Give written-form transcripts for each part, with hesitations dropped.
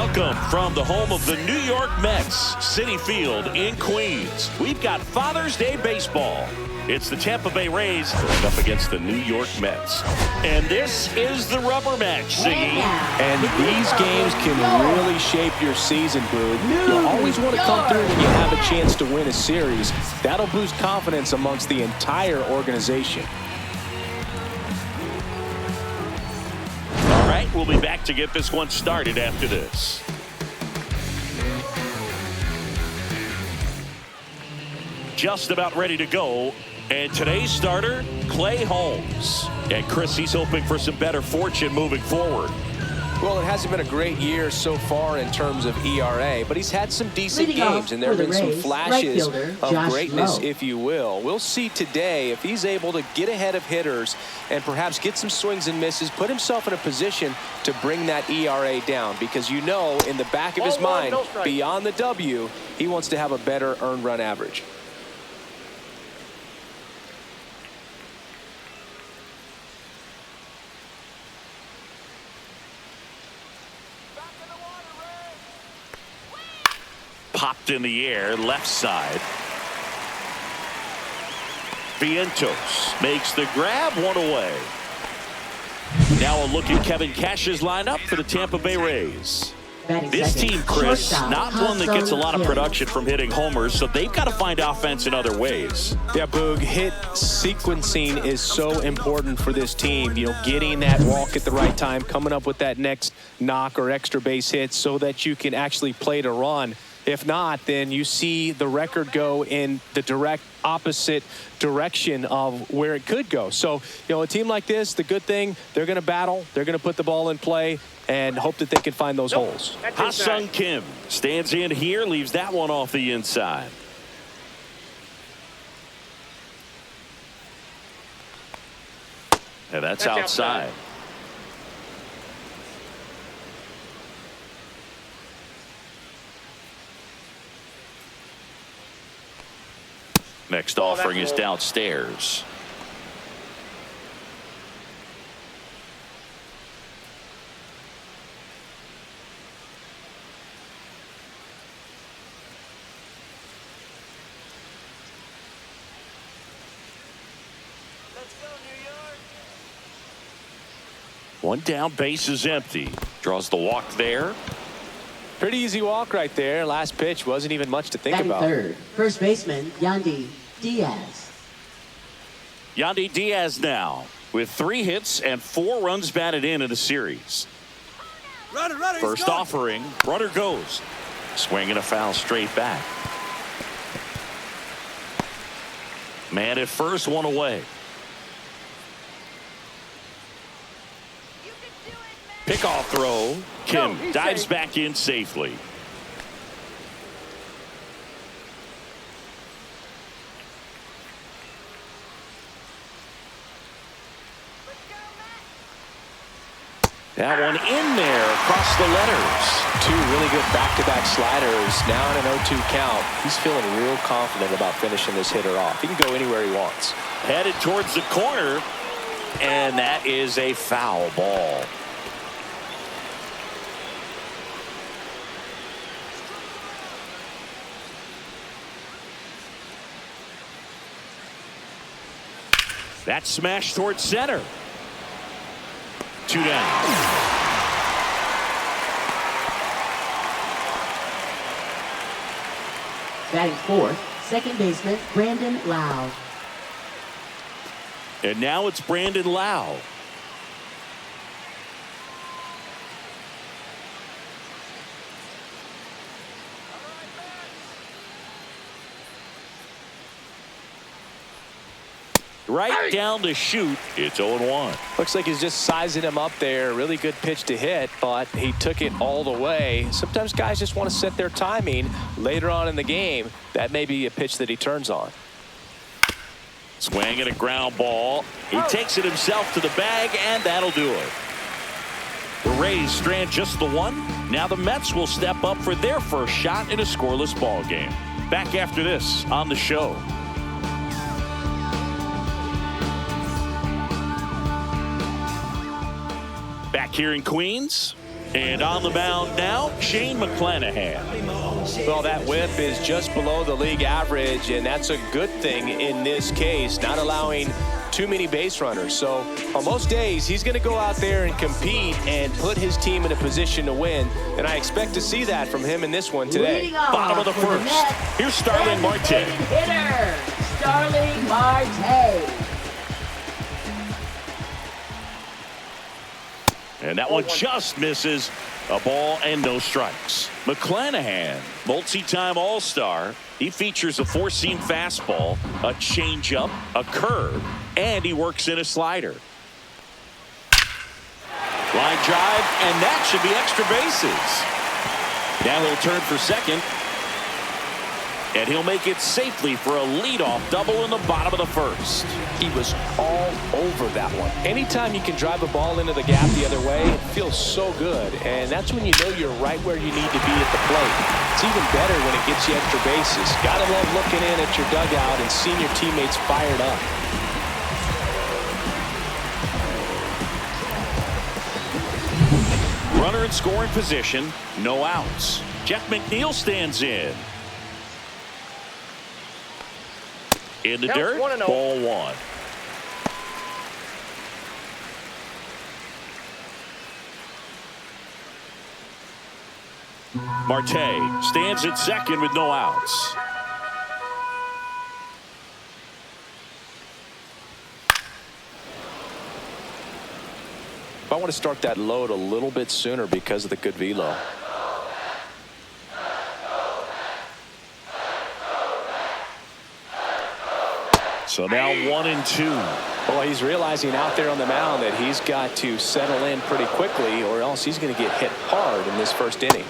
Welcome from the home of the New York Mets, Citi Field in Queens. We've got Father's Day baseball. It's the Tampa Bay Rays going up against the New York Mets. And this is the rubber match, Siggy. And these games can really shape your season, Boog. You always want to come through when you have a chance to win a series. That'll boost confidence amongst the entire organization. All right, we'll be back to get this one started after this. Just about ready to go. And today's starter, Clay Holmes. And Chris, he's hoping for some better fortune moving forward. Well, it hasn't been a great year so far in terms of ERA, but he's had some decent games, and there have been some flashes of greatness, if you will. We'll see today if he's able to get ahead of hitters and perhaps get some swings and misses, put himself in a position to bring that ERA down, because you know in the back of his mind, beyond the W, he wants to have a better earned run average. Popped in the air, left side. Vientos makes the grab, one away. Now a look at Kevin Cash's lineup for the Tampa Bay Rays. This team, Chris, not one that gets a lot of production from hitting homers, so they've got to find offense in other ways. Yeah, Boog, hit sequencing is so important for this team. You know, getting that walk at the right time, coming up with that next knock or extra base hit so that you can actually play to run. If not, then you see the record go in the direct opposite direction of where it could go. So, you know, a team like this, the good thing, they're going to battle, they're going to put the ball in play, and hope that they can find those holes. Ha-Sung Kim stands in here, leaves that one off the inside. And that's outside. Next offering is downstairs. Let's go, New York. One down, base is empty. Draws the walk there. Pretty easy walk right there. Last pitch wasn't even much to think about. Third, first baseman Yandy Diaz. Yandy Diaz now with 3 hits and 4 runs batted in the series. Runner, First offering, runner goes. Swing and a foul straight back. Man at first, one away. Pickoff throw. Kim dives back in safely. That one in there across the letters. 2 really good back-to-back sliders. Now in an 0-2 count. He's feeling real confident about finishing this hitter off. He can go anywhere he wants. Headed towards the corner, and that is a foul ball. That smash towards center. 2 down. Batting fourth, second baseman Brandon Lau. And now it's Brandon Lau. Right down the chute. It's 0-1. Looks like he's just sizing him up there. Really good pitch to hit, but he took it all the way. Sometimes guys just want to set their timing later on in the game. That may be a pitch that he turns on. Swing and a ground ball. He takes it himself to the bag, and that'll do it. The Rays strand just the one. Now the Mets will step up for their first shot in a scoreless ball game. Back after this on the show. Back here in Queens, And on the mound now, Shane McClanahan. Well, that whip is just below the league average, and that's a good thing in this case, not allowing too many base runners. So on most days, he's going to go out there and compete and put his team in a position to win, and I expect to see that from him in this one today. Bottom of the first. Here's Starling Marte. Hitter, Starling Marte. And that one just misses. A ball and no strikes. McClanahan, multi-time All-Star. He features a four-seam fastball, a changeup, a curve, and he works in a slider. Line drive, and that should be extra bases. Now he'll turn for second. And he'll make it safely for a leadoff double in the bottom of the first. He was all over that one. Anytime you can drive a ball into the gap the other way, it feels so good. And that's when you know you're right where you need to be at the plate. It's even better when it gets you extra bases. Gotta love looking in at your dugout and seeing your teammates fired up. Runner in scoring position, no outs. Jeff McNeil stands in. In the dirt, ball one. Marte stands at second with no outs. I want to start that load a little bit sooner because of the good velo. So now 1-2. Well, he's realizing out there on the mound that he's got to settle in pretty quickly or else he's going to get hit hard in this first inning.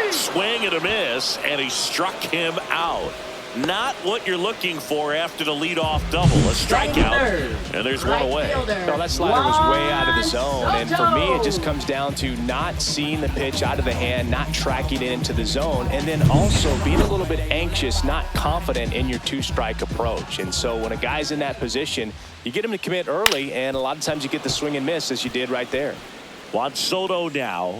Swing and a miss, and he struck him out. Not what you're looking for after the leadoff double. A strikeout, and there's one away. No, that slider was way out of the zone, and for me, it just comes down to not seeing the pitch out of the hand, not tracking it into the zone, and then also being a little bit anxious, not confident in your two-strike approach. And so when a guy's in that position, you get him to commit early, and a lot of times you get the swing and miss, as you did right there. Juan Soto now.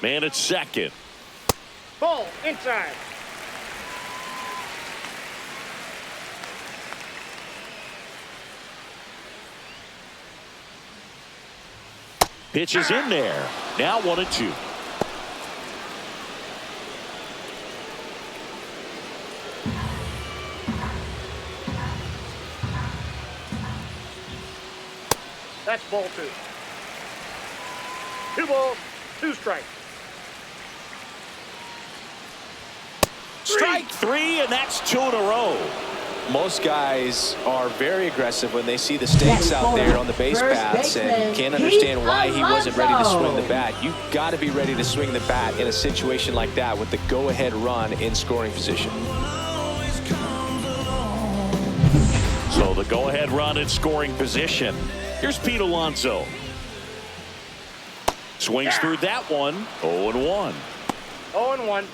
Man at second. Ball inside. Pitch is in there. Now 1-2. That's ball two. 2 balls, 2 strikes. Strike 3, and that's 2 in a row. Most guys are very aggressive when they see the stakes out there on the base paths and can't understand why he wasn't ready to swing the bat. You've got to be ready to swing the bat in a situation like that with the go-ahead run in scoring position. So the go-ahead run in scoring position. Here's Pete Alonso. Swings through that one. 0-1. 0-1.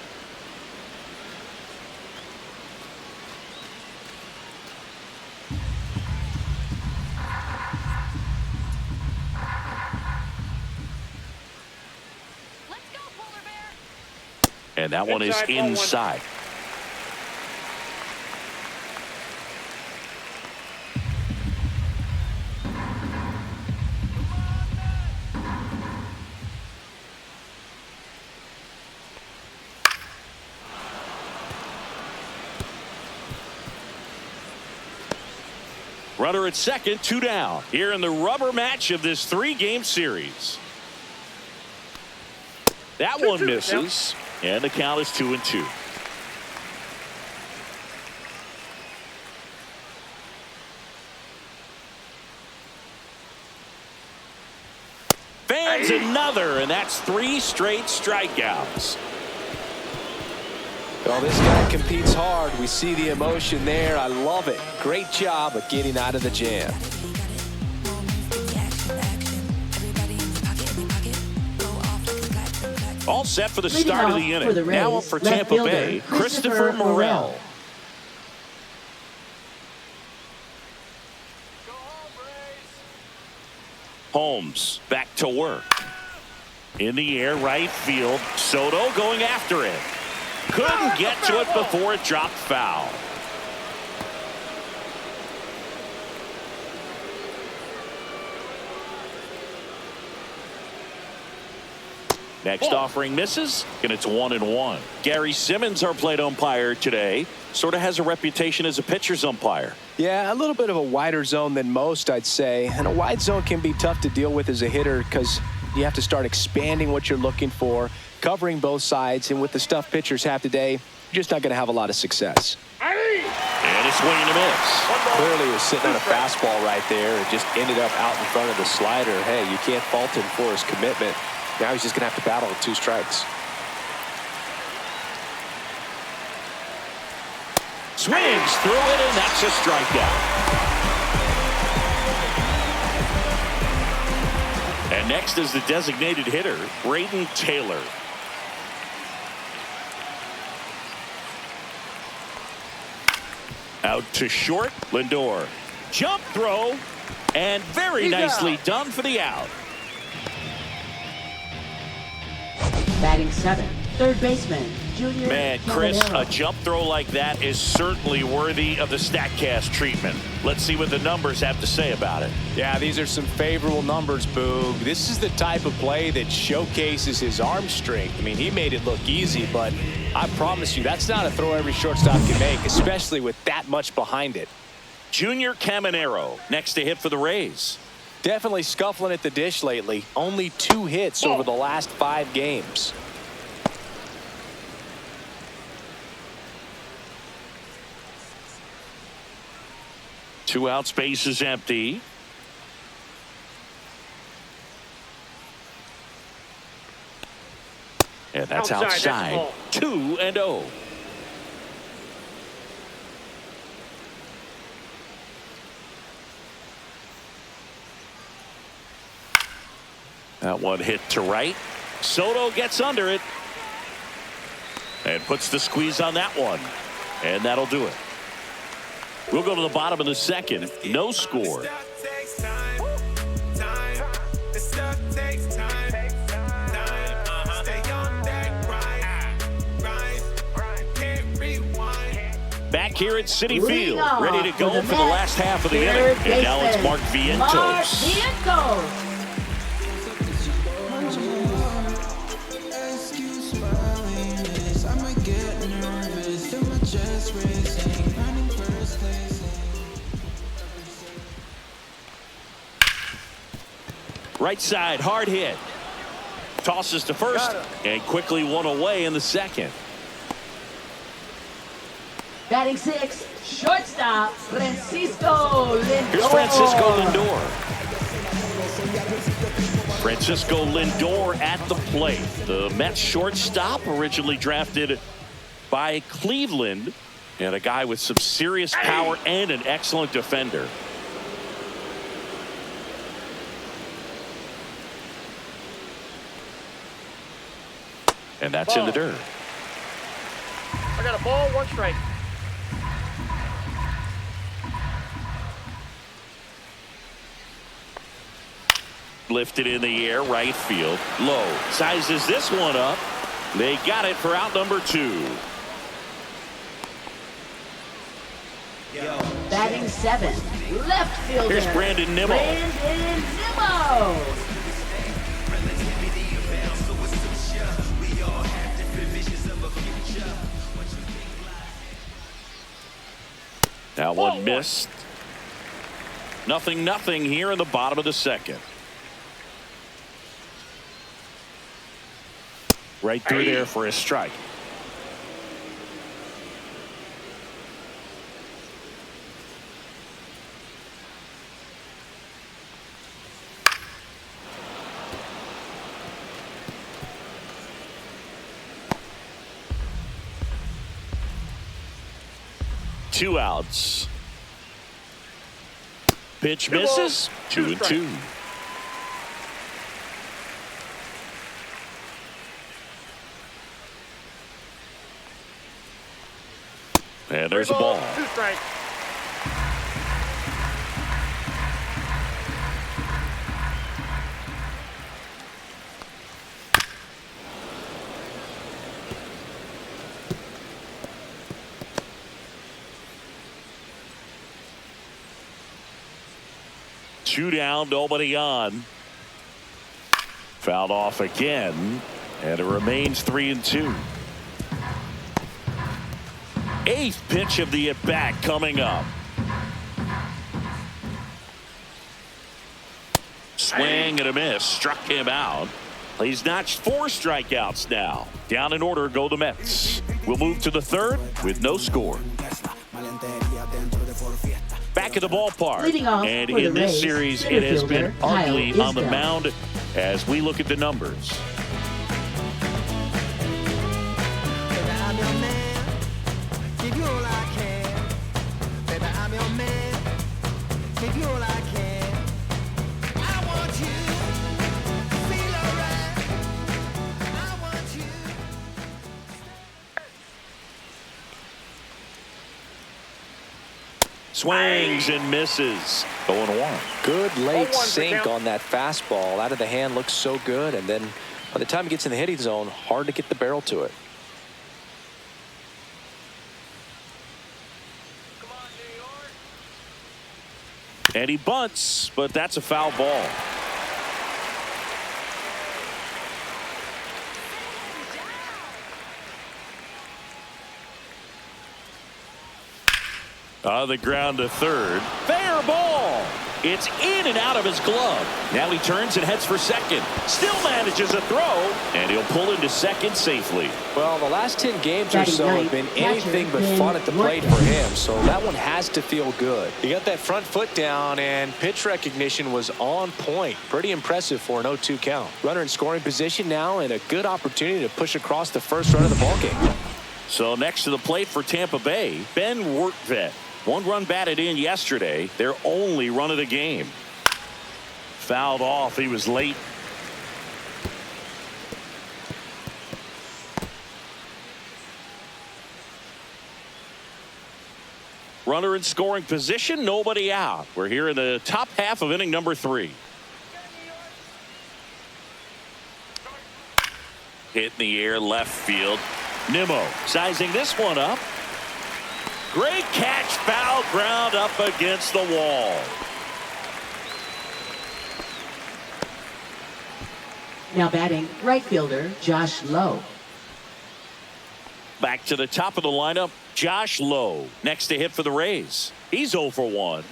And that one is inside. Runner at second, 2 down. Here in the rubber match of this 3-game series. That one misses. And the count is 2-2. Fans another, and that's 3 straight strikeouts. Well, this guy competes hard. We see the emotion there. I love it. Great job of getting out of the jam. All set for the Leading start of off the for inning. the Rays, Now up for left Tampa fielder, Bay, Christopher Christopher Morel. Morel. Holmes back to work. In the air, right field. Soto going after it. Couldn't get to it before it dropped foul. Next offering misses, and it's 1-1. Gary Simmons, our plate umpire today, sort of has a reputation as a pitcher's umpire. Yeah, a little bit of a wider zone than most, I'd say. And a wide zone can be tough to deal with as a hitter because you have to start expanding what you're looking for, covering both sides. And with the stuff pitchers have today, you're just not going to have a lot of success. And a swing and a miss. Clearly he was sitting on a fastball right there and just ended up out in front of the slider. Hey, you can't fault him for his commitment. Now he's just going to have to battle with 2 strikes. Swings through it, and that's a strikeout. And next is the designated hitter, Braden Taylor. Out to short, Lindor. Jump throw, and very nicely done for the out. Batting 7th, third baseman, Junior. Man, Chris, Caminero. a jump throw like that is certainly worthy of the StatCast treatment. Let's see what the numbers have to say about it. Yeah, these are some favorable numbers, Boog. This is the type of play that showcases his arm strength. I mean, he made it look easy, but I promise you, that's not a throw every shortstop can make, especially with that much behind it. Junior Caminero, next to hit for the Rays. Definitely scuffling at the dish lately. Only 2 hits over the last 5 games. Two outs, base is empty. And that's outside. That's 2-0. That one hit to right. Soto gets under it and puts the squeeze on that one. And that'll do it. We'll go to the bottom of the second. No score. Back here at Citi Field, ready to go for the last half of the inning. And now it's Mark Vientos. Right side, hard hit. Tosses to first and quickly one away in the second. Batting 6, shortstop, Francisco Lindor. Here's Francisco Lindor. Francisco Lindor at the plate. The Mets shortstop, originally drafted by Cleveland, and a guy with some serious power and an excellent defender. And that's in the dirt. I got a ball, 1 strike. Lifted in the air, right field. Low. Sizes this one up. They got it for out number 2. Batting 7, left fielder. Here's Brandon Nimmo. Brandon Nimmo. That one missed. 0-0 here in the bottom of the second. Right through there for a strike. Two outs. Pitch misses. 2-2. And there's a ball. 2 strikes. Two down, nobody on. Fouled off again, and it remains 3-2. Eighth pitch of the at-bat coming up. Swing and a miss, struck him out. He's notched 4 strikeouts now. Down in order go the Mets. We'll move to the third with no score. Back at the ballpark, and in this series it has been ugly on the mound as we look at the numbers. Swings and misses. 0-1. Good late 0-1 sink on that fastball. Out of the hand, looks so good. And then by the time it gets in the hitting zone, hard to get the barrel to it. And he bunts, but that's a foul ball. On the ground to third. Fair ball. It's in and out of his glove. Now he turns and heads for second. Still manages a throw, and he'll pull into second safely. Well, the last 10 games or so have been anything but fun at the plate for him, so that one has to feel good. He got that front foot down, and pitch recognition was on point. Pretty impressive for an 0-2 count. Runner in scoring position now, and a good opportunity to push across the first run of the ballgame. So next to the plate for Tampa Bay, Ben Wortvet. 1 run batted in yesterday, their only run of the game. Fouled off, he was late. Runner in scoring position, nobody out. We're here in the top half of inning number 3. Hit in the air, left field. Nimmo sizing this one up. Great catch, foul ground up against the wall. Now batting, right fielder Josh Lowe. Back to the top of the lineup, Josh Lowe. Next to hit for the Rays. He's 0 for 1.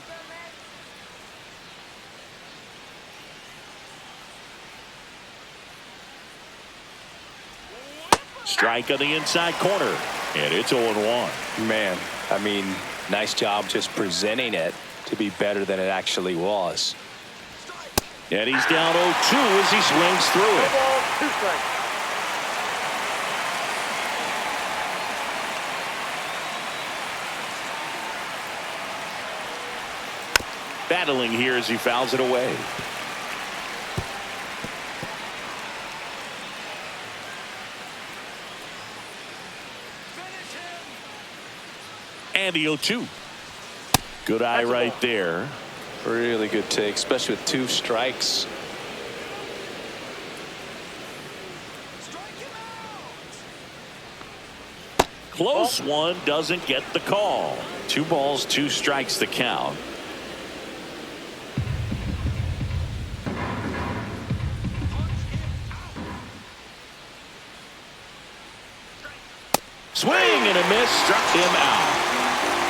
Strike on the inside corner, and it's 0-1. Man, I mean, nice job just presenting it to be better than it actually was. And he's down 0-2 as he swings through it. Ball, 2 strikes. Battling here as he fouls it away. And the 0-2. Good eye right there. Really good take, especially with 2 strikes. Close one, doesn't get the call. 2 balls, 2 strikes the count. Swing and a miss, struck him out.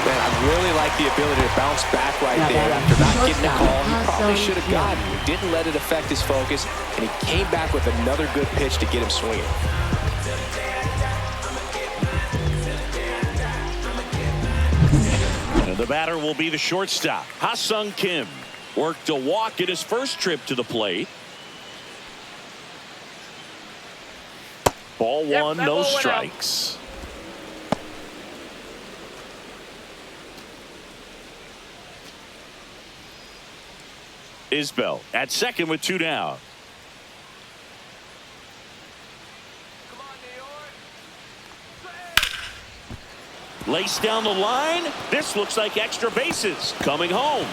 Man, I really like the ability to bounce back right there after not getting the call he probably should have gotten. He didn't let it affect his focus, and he came back with another good pitch to get him swinging. And the batter will be the shortstop, Ha-Sung Kim. Worked a walk in his first trip to the plate. Ball 1, no strikes. Isbell at second with 2 down. Laced down the line. This looks like extra bases. Coming home.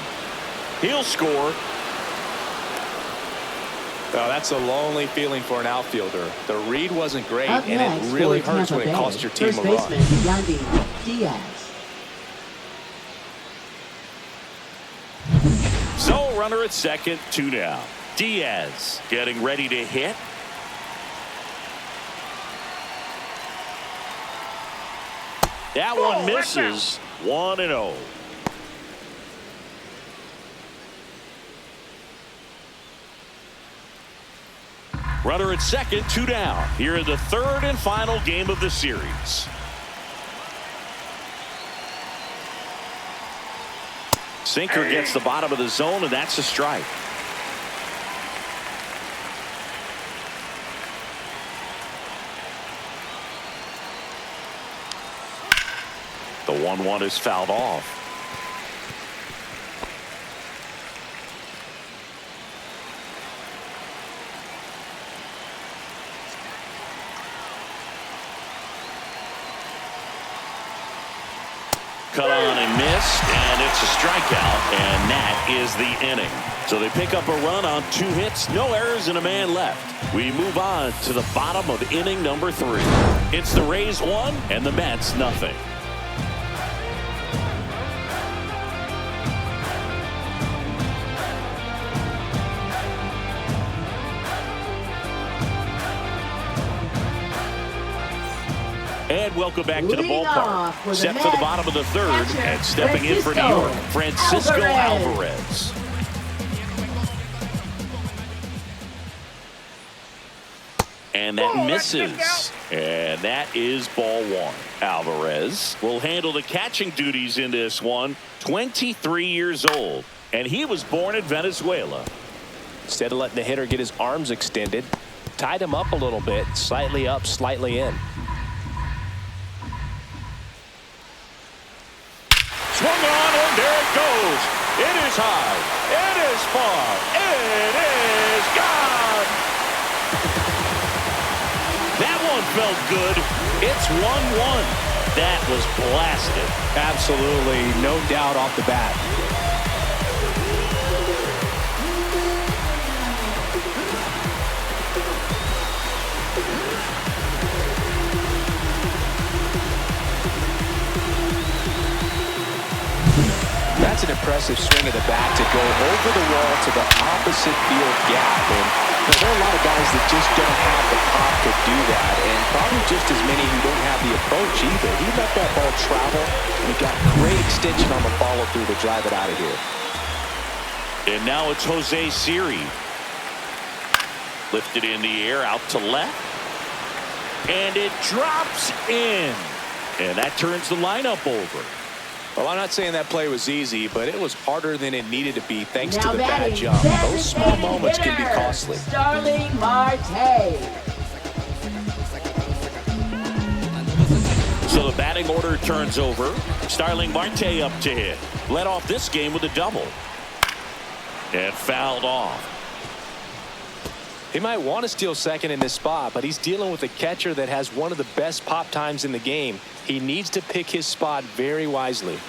He'll score. Oh, that's a lonely feeling for an outfielder. The read wasn't great, Up and next it really for hurts Tampa when it Bay, costs your team first a run. baseman Yandy Diaz. So runner at second, 2 down. Diaz getting ready to hit. That one misses. 1-0. Runner at second, 2 down. Here in the third and final game of the series. Sinker gets the bottom of the zone, and that's a strike. The 1-1 is fouled off. Cut on and missed, and it's a strikeout, and that is the inning. So they pick up a run on 2 hits, no errors, and a man left. We move on to the bottom of inning number 3. It's the Rays 1 and the Mets nothing. And welcome back to the ballpark. Set for the bottom of the third, and stepping in for New York, Francisco Alvarez. And that misses. And that is ball 1. Alvarez will handle the catching duties in this one. 23 years old, and he was born in Venezuela. Instead of letting the hitter get his arms extended, tied him up a little bit, slightly up, slightly in. Swung on, and there it goes. It is high. It is far. It is gone. That one felt good. It's 1-1. That was blasted. Absolutely, no doubt off the bat. That's an impressive swing of the bat to go over the wall to the opposite field gap. And there are a lot of guys that just don't have the pop to do that, and probably just as many who don't have the approach either. He let that ball travel, and he got great extension on the follow-through to drive it out of here. And now it's Jose Siri. Lifted in the air, out to left. And it drops in. And that turns the lineup over. Well, I'm not saying that play was easy, but it was harder than it needed to be thanks Now to the bad jump. Those small moments can be costly. Starling Marte. So the batting order turns over. Starling Marte up to hit. Led off this game with a double. And fouled off. He might want to steal second in this spot, but he's dealing with a catcher that has one of the best pop times in the game. He needs to pick his spot very wisely.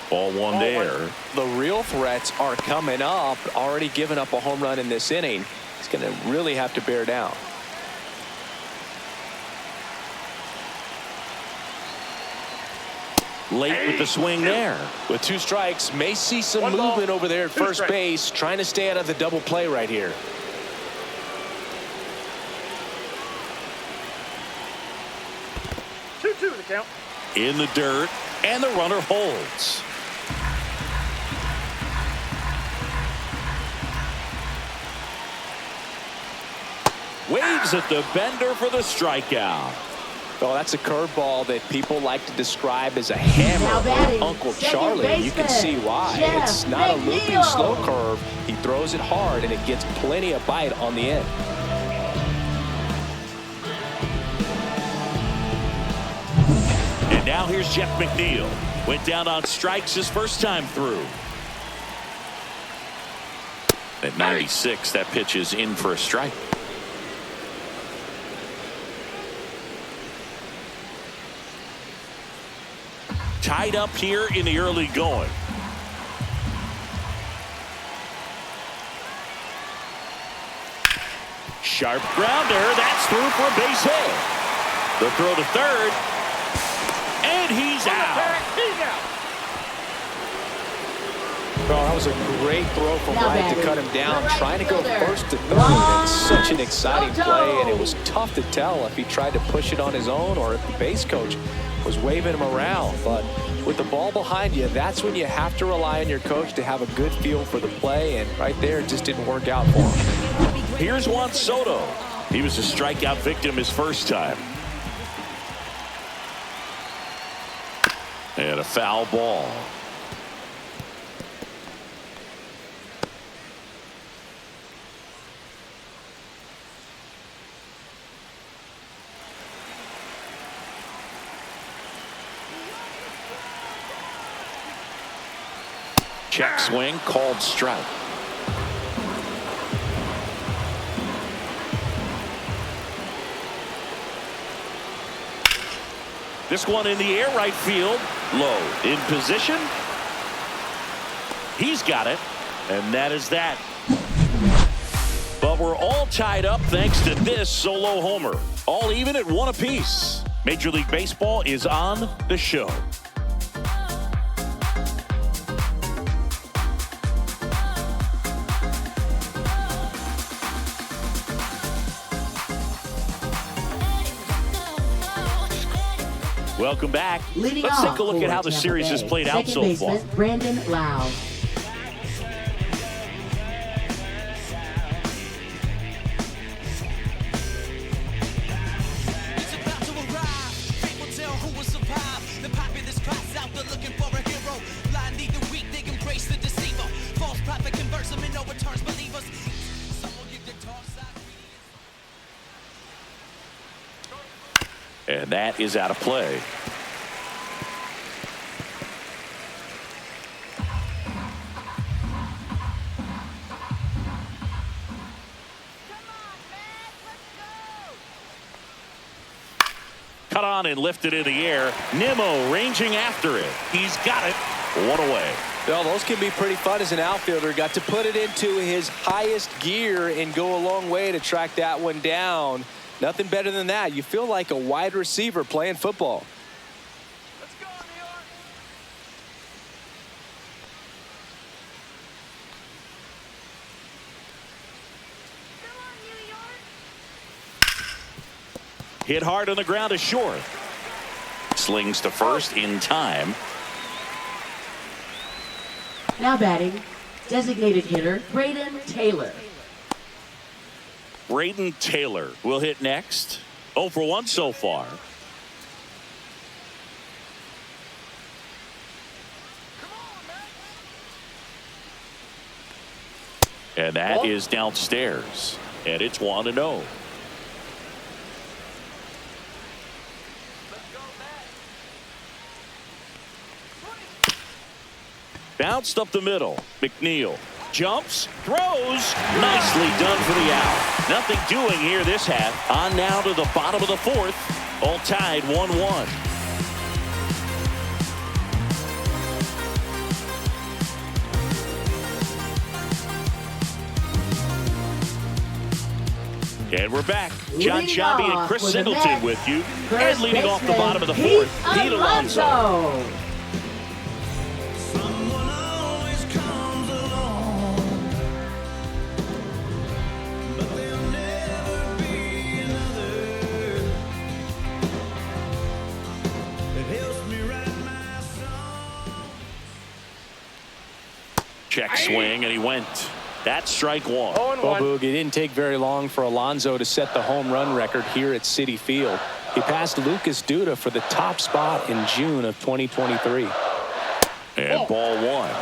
Ball 1 there. The real threats are coming up. Already given up a home run in this inning. He's going to really have to bear down. Late with the swing there. With 2 strikes, may see some movement over there at first base, trying to stay out of the double play right here. Two the count. In the dirt, and the runner holds. Waves at the bender for the strikeout. Well, that's a curveball that people like to describe as a hammer or Uncle Charlie. You can see why. It's not a looping slow curve. He throws it hard, and it gets plenty of bite on the end. And now here's Jeff McNeil. Went down on strikes his first time through. At 96, that pitch is in for a strike. tied up here in the early going. Sharp grounder. That's through for a base hit. The throw to third. And he's out. Well, that was a great throw from Wright to cut him down. Trying to go first to third. It's such an exciting play, and it was tough to tell if he tried to push it on his own or if the base coach was waving him around. But with the ball behind you, that's when you have to rely on your coach to have a good feel for the play, and right there it just didn't work out for him. Here's Juan Soto. He was a strikeout victim his first time. And a foul ball. Check swing, called strike. This one in the air, right field, low. In position. He's got it, and that is that. But we're all tied up thanks to this solo homer. All even at 1 apiece. Major League Baseball is on the show. Welcome back. Let's take a look at how the series has played out so far. Brandon Lowe. And that is out of play. Cut on and lifted in the air. Nimmo ranging after it. He's got it. One away. Well, those can be pretty fun as an outfielder. Got to put it into his highest gear and go a long way to track that one down. Nothing better than that. You feel like a wide receiver playing football. Let's go, New York. Come on, New York. Hit hard on the ground to short. Slings to first in time. Now batting, designated hitter Braden Taylor. Braden Taylor will hit next. 0 for 1 so far. And that is downstairs. And it's 1-0. Bounced up the middle. McNeil jumps, throws. Nicely done for the out. Nothing doing here this half. On now to the bottom of the fourth. All tied 1-1. And we're back. John Shabby and Chris Singleton with you. And leading off the bottom of the fourth, Pete Alonso. Check swing, and he went. That's strike one. Well, Boog, it didn't take very long for Alonso to set the home run record here at Citi Field. He passed Lucas Duda for the top spot in June of 2023. And ball one.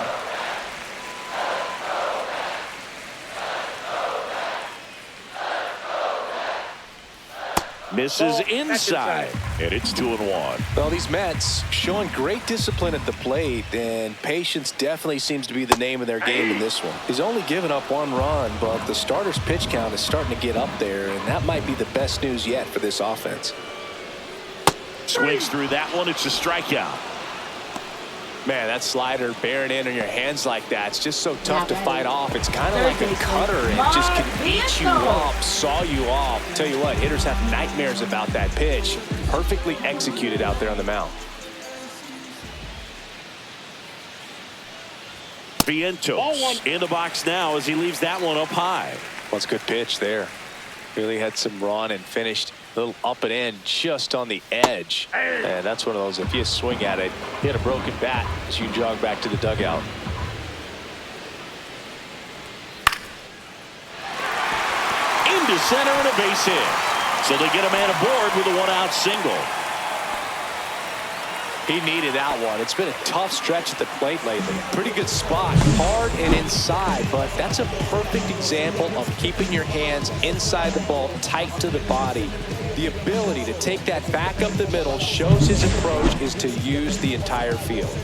Misses inside, and it's 2-1. Well, these Mets showing great discipline at the plate, and patience definitely seems to be the name of their game in this one. He's only given up 1 run, but the starter's pitch count is starting to get up there, and that might be the best news yet for this offense. Swings through that one. It's a strikeout. Man, that slider bearing in on your hands like that, it's just so tough to fight off. It's kind of like a cutter. It just can eat you up, saw you off. Tell you what, hitters have nightmares about that pitch. Perfectly executed out there on the mound. Vientos in the box now as he leaves that one up high. Well, it's a good pitch there. Really had some run and finished a little up and in just on the edge. And that's one of those, if you swing at it, hit a broken bat as you jog back to the dugout. Into center and a base hit. So they get a man aboard with a one-out single. He needed that one. It's been a tough stretch at the plate lately. Pretty good spot, hard and inside, but that's a perfect example of keeping your hands inside the ball, tight to the body. The ability to take that back up the middle shows his approach is to use the entire field.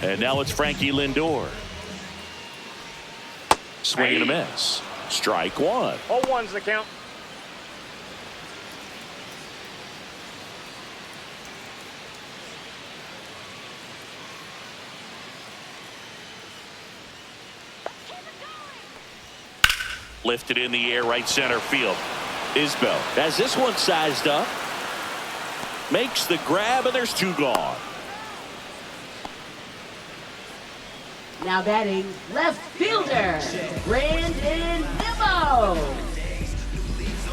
And now it's Frankie Lindor. Swing and a miss. Strike one. 0-1's the count. Lifted in the air, right center field. Isbell has this one sized up. Makes the grab, and there's two gone. Now batting left fielder, Brandon Nimmo.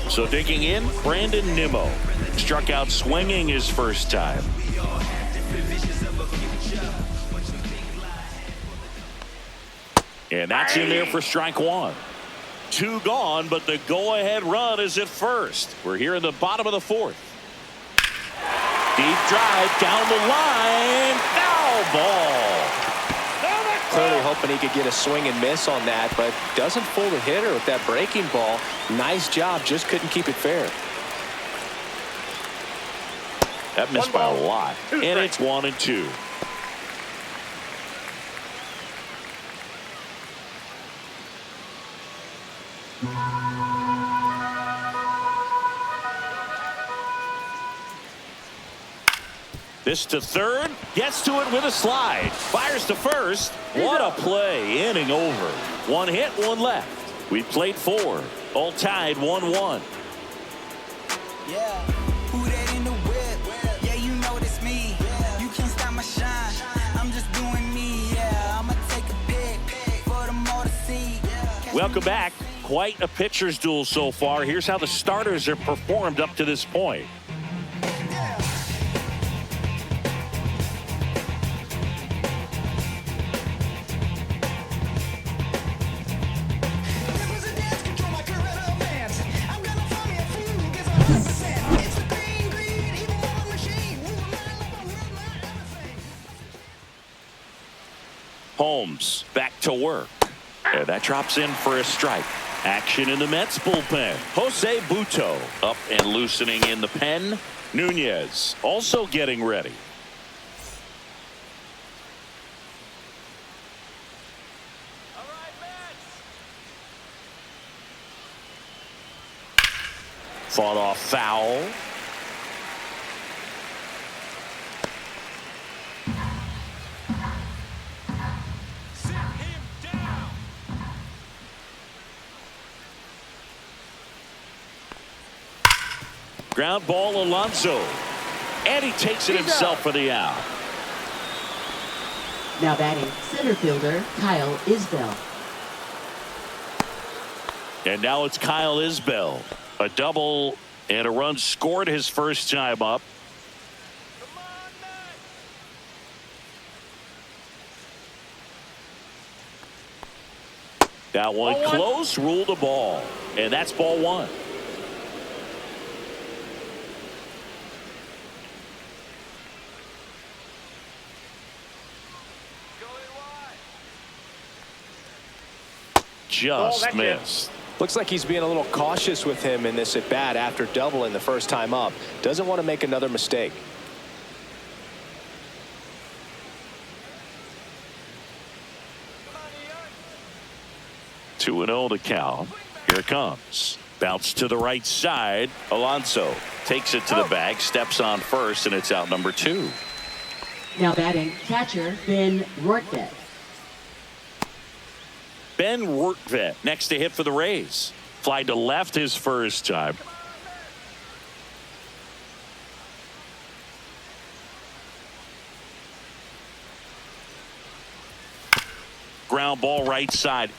So digging in, Brandon Nimmo. Struck out swinging his first time. And that's in there for strike one. Two gone, but the go-ahead run is at first. We're here in the bottom of the fourth. Deep drive down the line. Foul ball. Clearly hoping he could get a swing and miss on that, but doesn't fool the hitter with that breaking ball. Nice job, just couldn't keep it fair. That missed by a lot. And it's 1-2. This to third, gets to it with a slide, fires to first. What a play, inning over. One hit, one left. We played four, all tied 1-1. Yeah, who that in the whip? Yeah, you know it's me. You can't stop my shine. I'm just doing me. Yeah, I'ma take a pic for them all to see. Welcome back. Quite a pitcher's duel so far. Here's how the starters have performed up to this point. Holmes back to work. And that drops in for a strike. Action in the Mets bullpen. Jose Butto up and loosening in the pen. Nunez also getting ready. All right, Mets. Fought off foul. Sit him down. Ground ball, Alonso. And he takes it himself for the out. Now batting center fielder, Kyle Isbell. And now it's Kyle Isbell. A double and a run scored his first time up. Come on, Mets. That one close, ruled a ball. And that's ball one. Just missed. Looks like he's being a little cautious with him in this at bat after doubling the first time up. Doesn't want to make another mistake. 2-0 to count. Here it comes. Bounce to the right side. Alonso takes it to the bag, steps on first, and it's out number 2. Now batting, catcher Ben Rortvedt. Ben Rortvedt next to hit for the Rays. Fly to left his first time. Ground ball right side.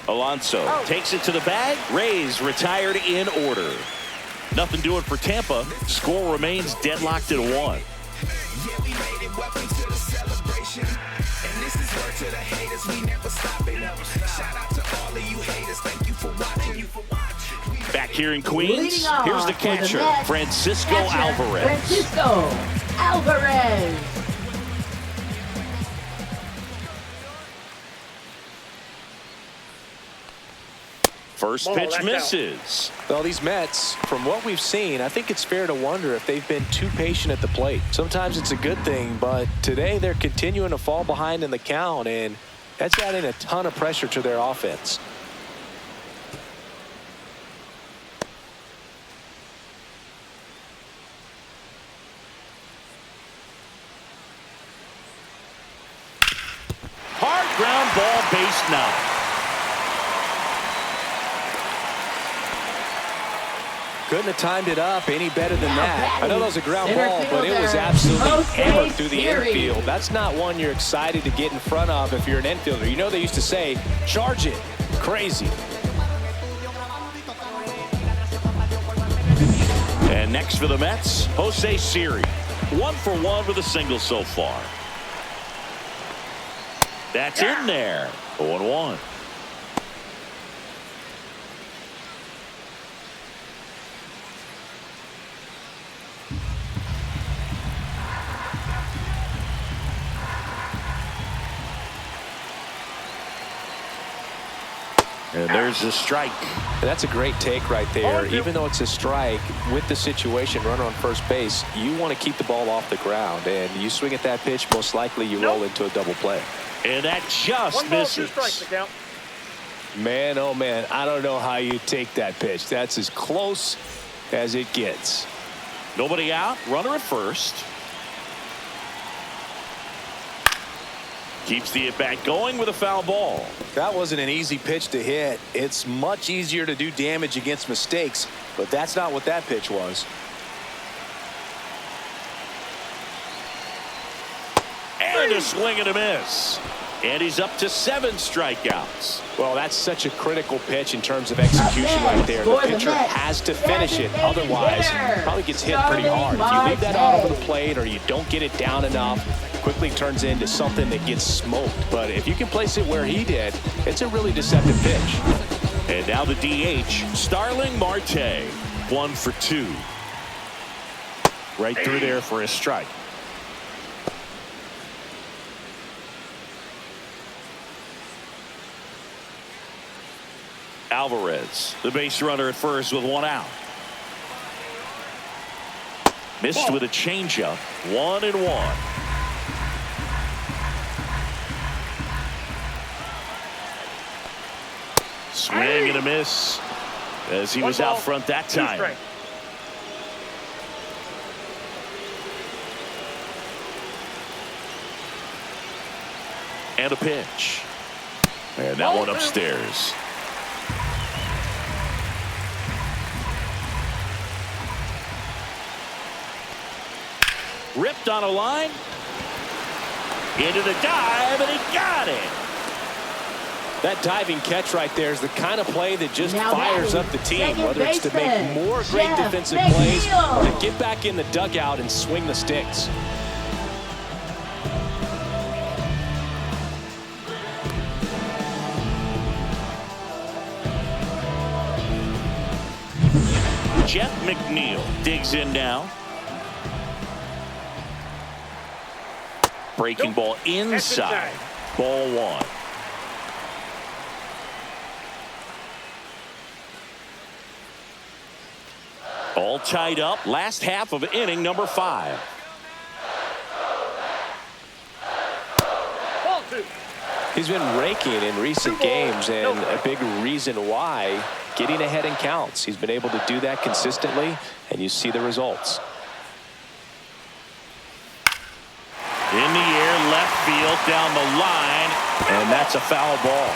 Alonso takes it to the bag. Rays retired in order. Nothing doing for Tampa. Score remains deadlocked at 1. Yeah, we made it. Welcome to the celebration. And this is word to the haters. We never stop it. Shout out to all of you haters. Thank you for watching. Back here in Queens, Leading off here's the for catcher, Mets, Francisco catcher, Alvarez. Francisco Alvarez. First pitch misses. Well, these Mets, from what we've seen, I think it's fair to wonder if they've been too patient at the plate. Sometimes it's a good thing, but today they're continuing to fall behind in the count, and that's adding a ton of pressure to their offense. Hard ground ball, base 9. Couldn't have timed it up any better than that. I know that was a ground Center ball, but it was fielder, absolutely Jose hammered through the Siri. infield. That's not one you're excited to get in front of if you're an infielder. You know they used to say, charge it. Crazy. And next for the Mets, Jose Siri. 1 for 1 with a single so far. That's in there. 0-1. And there's the strike. That's a great take right there. Even though it's a strike, with the situation, runner on first base, you want to keep the ball off the ground. And you swing at that pitch, most likely you roll into a double play. And that just misses. Man, oh man, I don't know how you take that pitch. That's as close as it gets. Nobody out. Runner at first. Keeps the at-bat going with a foul ball. That wasn't an easy pitch to hit. It's much easier to do damage against mistakes, but that's not what that pitch was. And a swing and a miss. And he's up to 7 strikeouts. Well, that's such a critical pitch in terms of execution right there. The pitcher has to finish it. Otherwise, probably gets hit pretty hard. If you leave that out over the plate or you don't get it down enough, quickly turns into something that gets smoked. But if you can place it where he did, it's a really deceptive pitch. And now the DH, Starling Marte. 1 for 2. Right through there for a strike. Alvarez, the base runner at first with 1 out. Missed with a changeup. 1-1. Swing and a miss as he was out front that time. And a pitch. And that one upstairs. Ripped on a line. Into the dive, and he got it. That diving catch right there is the kind of play that just Now fires batting, up the team, second whether it's to make baseman, more great Jeff defensive McNeil. plays or to get back in the dugout and swing the sticks. Jeff McNeil digs in now. Breaking ball inside. Ball 1. All tied up. Last half of inning number 5. He's been raking in recent games, and a big reason why, getting ahead in counts. He's been able to do that consistently, and you see the results. In the air, left field, down the line, and that's a foul ball.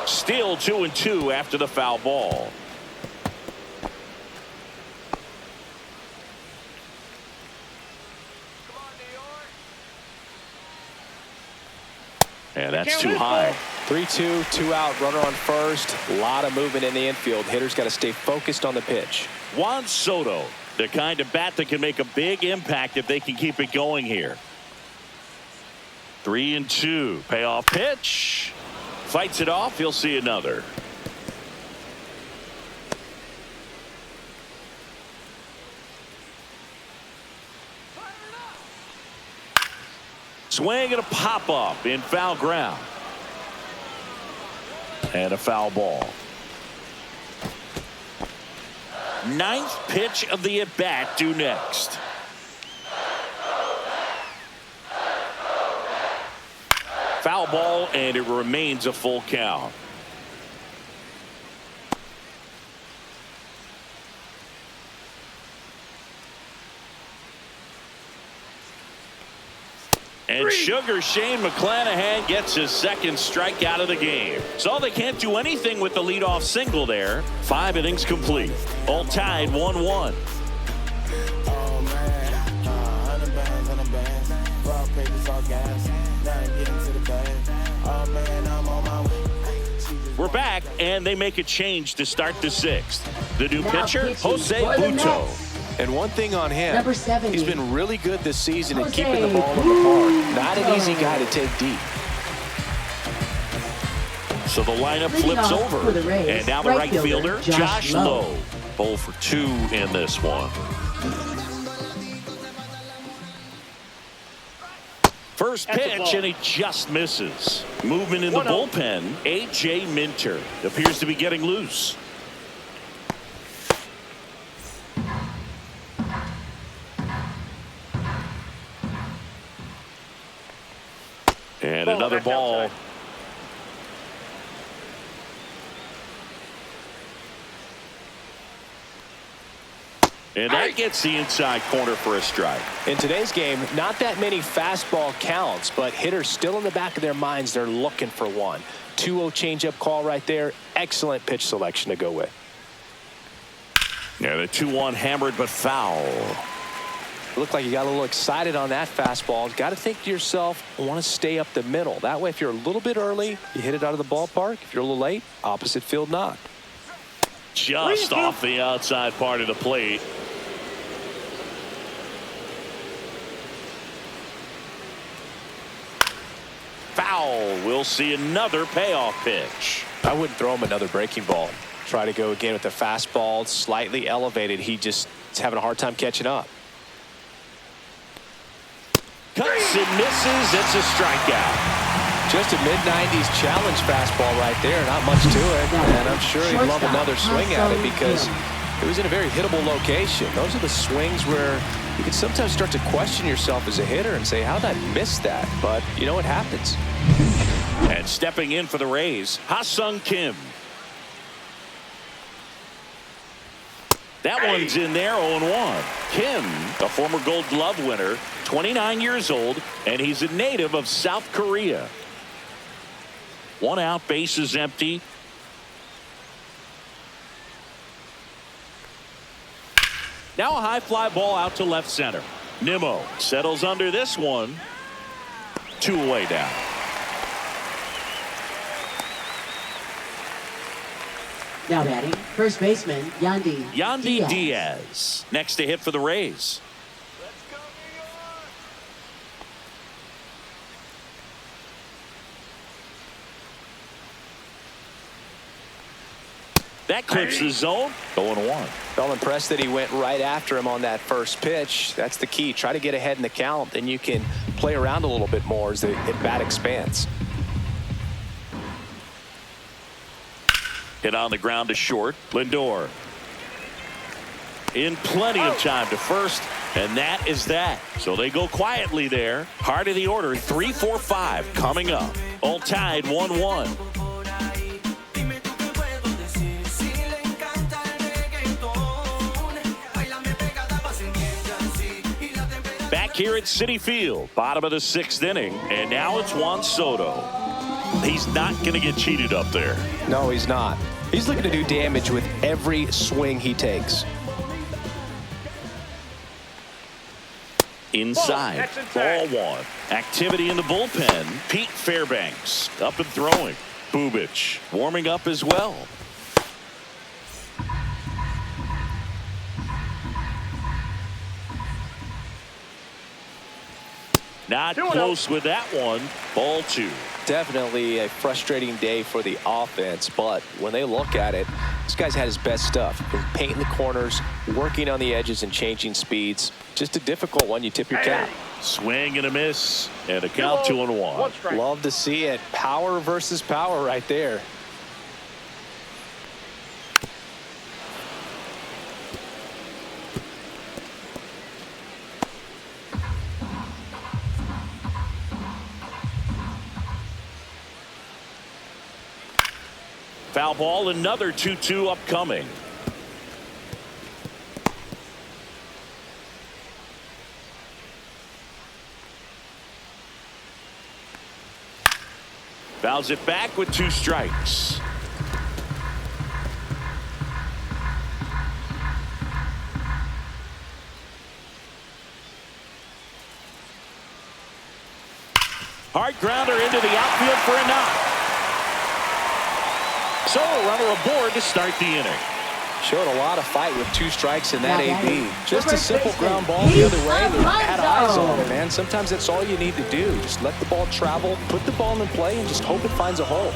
Still 2-2 after the foul ball. And that's too high. 3-2, 2 out, runner on first. A lot of movement in the infield. Hitters got to stay focused on the pitch. Juan Soto, the kind of bat that can make a big impact if they can keep it going here. 3-2, payoff pitch. Fights it off. He'll see another. Swing and a pop up in foul ground. And a foul ball. Ninth pitch of the at bat due next. Foul ball, and it remains a full count. And Sugar Shane McClanahan gets his second strikeout of the game. So they can't do anything with the leadoff single there. 5 innings complete. All tied 1-1. Oh man, 100 bands, 100 bands. 12 pages, all gas. Now I'm getting to the bag. Oh man, I'm on my way. We're back, and they make a change to start the 6th. The new Now pitcher, pitching Jose for the Butto. Mets. And one thing on him, Number 70. he's been really good this season at Jose keeping the ball in the park. Not an easy Butto. guy to take deep. So the lineup Leading flips off over. for the Rays, And now the right fielder, Josh Lowe. 0 for 2 in this one. First pitch, and he just misses. Movement in the bullpen. A.J. Minter appears to be getting loose. And another ball. And that gets the inside corner for a strike. In today's game, not that many fastball counts, but hitters still in the back of their minds, they're looking for one. 2-0 changeup call right there. Excellent pitch selection to go with. Yeah, the 2-1 hammered but foul. Looked like you got a little excited on that fastball. Got to think to yourself, I want to stay up the middle. That way, if you're a little bit early, you hit it out of the ballpark. If you're a little late, opposite field knock. Just off the outside part of the plate. Foul. We'll see another payoff pitch. I wouldn't throw him another breaking ball. Try to go again with the fastball, slightly elevated. He just is having a hard time catching up. Cuts and misses. It's a strikeout. Just a mid-90s challenge fastball right there. Not much to it. And I'm sure he'd love another swing at it because it was in a very hittable location. Those are the swings where you can sometimes start to question yourself as a hitter and say, how did I miss that? But, you know, it happens. And stepping in for the Rays, Ha-Sung Kim. That one's in there, 0-1. Kim, a former Gold Glove winner, 29 years old, and he's a native of South Korea. 1 out, bases empty. Now a high fly ball out to left center. Nimmo settles under this one. 2 away down. Now batting, first baseman, Yandy Diaz. Next to hit for the Rays. Let's go, New York! That clips the zone. 0-1. Felt impressed that he went right after him on that first pitch. That's the key. Try to get ahead in the count, then you can play around a little bit more as the at-bat expands. Hit on the ground to short. Lindor. in plenty of time to first, and that is that. So they go quietly there. Heart of the order, 3, 4, 5 coming up. All tied 1-1. Back here at Citi Field, bottom of the 6th inning, and now it's Juan Soto. He's not going to get cheated up there. No, he's not. He's looking to do damage with every swing he takes. Inside, ball 1. Activity in the bullpen. Pete Fairbanks up and throwing. Bubic warming up as well. Not close with that one. Ball 2. Definitely a frustrating day for the offense, but when they look at it, this guy's had his best stuff. Been painting the corners, working on the edges and changing speeds. Just a difficult one. You tip your cap. Swing and a miss, and a count 2-1. Love to see it. Power versus power right there. Foul ball, another 2-2 upcoming. Fouls it back with 2 strikes. Hard grounder into the outfield for a knock. So a runner aboard to start the inning. Showed a lot of fight with 2 strikes in that AB. Just a simple ground ball the other way. They had eyes on it, man. Sometimes that's all you need to do. Just let the ball travel, put the ball in play, and just hope it finds a hole.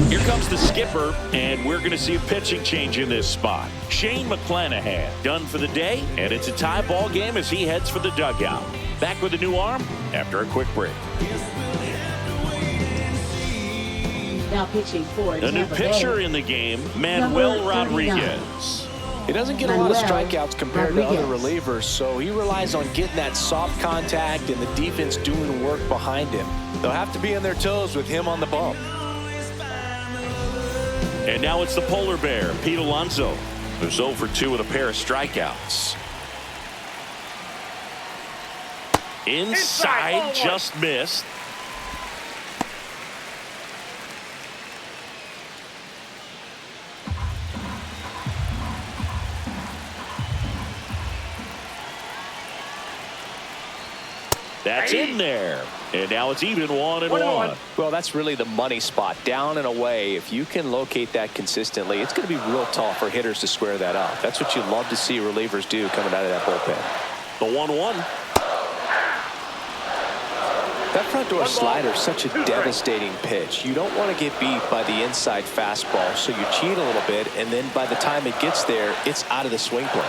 Here comes the skipper, and we're going to see a pitching change in this spot. Shane McClanahan done for the day, and it's a tie ball game as he heads for the dugout. Back with a new arm after a quick break. Now pitching for A new pitcher in the game, Manuel Rodriguez. He doesn't get a lot of strikeouts compared to other relievers, so he relies on getting that soft contact and the defense doing work behind him. They'll have to be on their toes with him on the bump. And now it's the polar bear, Pete Alonso, who's 0 for 2 with a pair of strikeouts. Inside, just missed. That's in there. And now it's even 1-1. Well, that's really the money spot. Down and away. If you can locate that consistently, it's going to be real tough for hitters to square that up. That's what you love to see relievers do coming out of that bullpen. The 1-1. That front door slider is such a devastating pitch. You don't want to get beat by the inside fastball, so you cheat a little bit, and then by the time it gets there, it's out of the swing plane.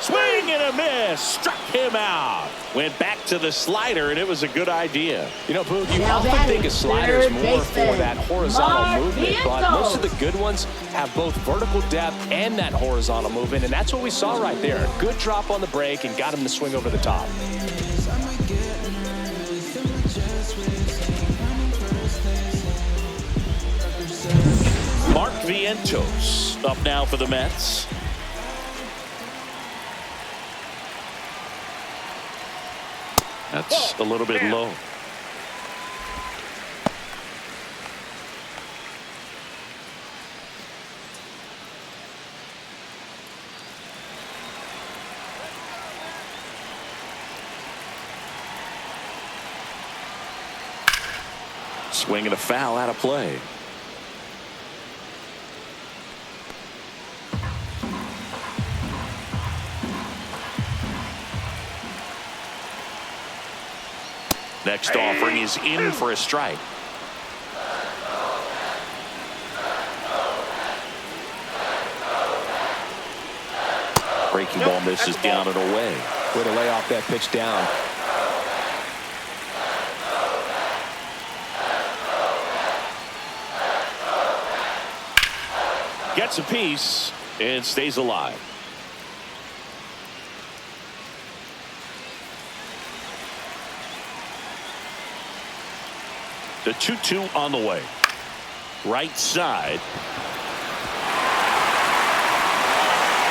Swing and a miss. Struck him out. Went back to the slider, and it was a good idea. You know, Boog, you often think a slider is more for that horizontal movement, but most of the good ones have both vertical depth and that horizontal movement, and that's what we saw right there. Good drop on the break and got him to swing over the top. Mark Vientos up now for the Mets. That's a little bit low. Swing and a foul out of play. Next offering is in for a strike. Breaking ball misses down and away. Way to lay off that pitch down. Gets a piece and stays alive. The 2-2 on the way. Right side.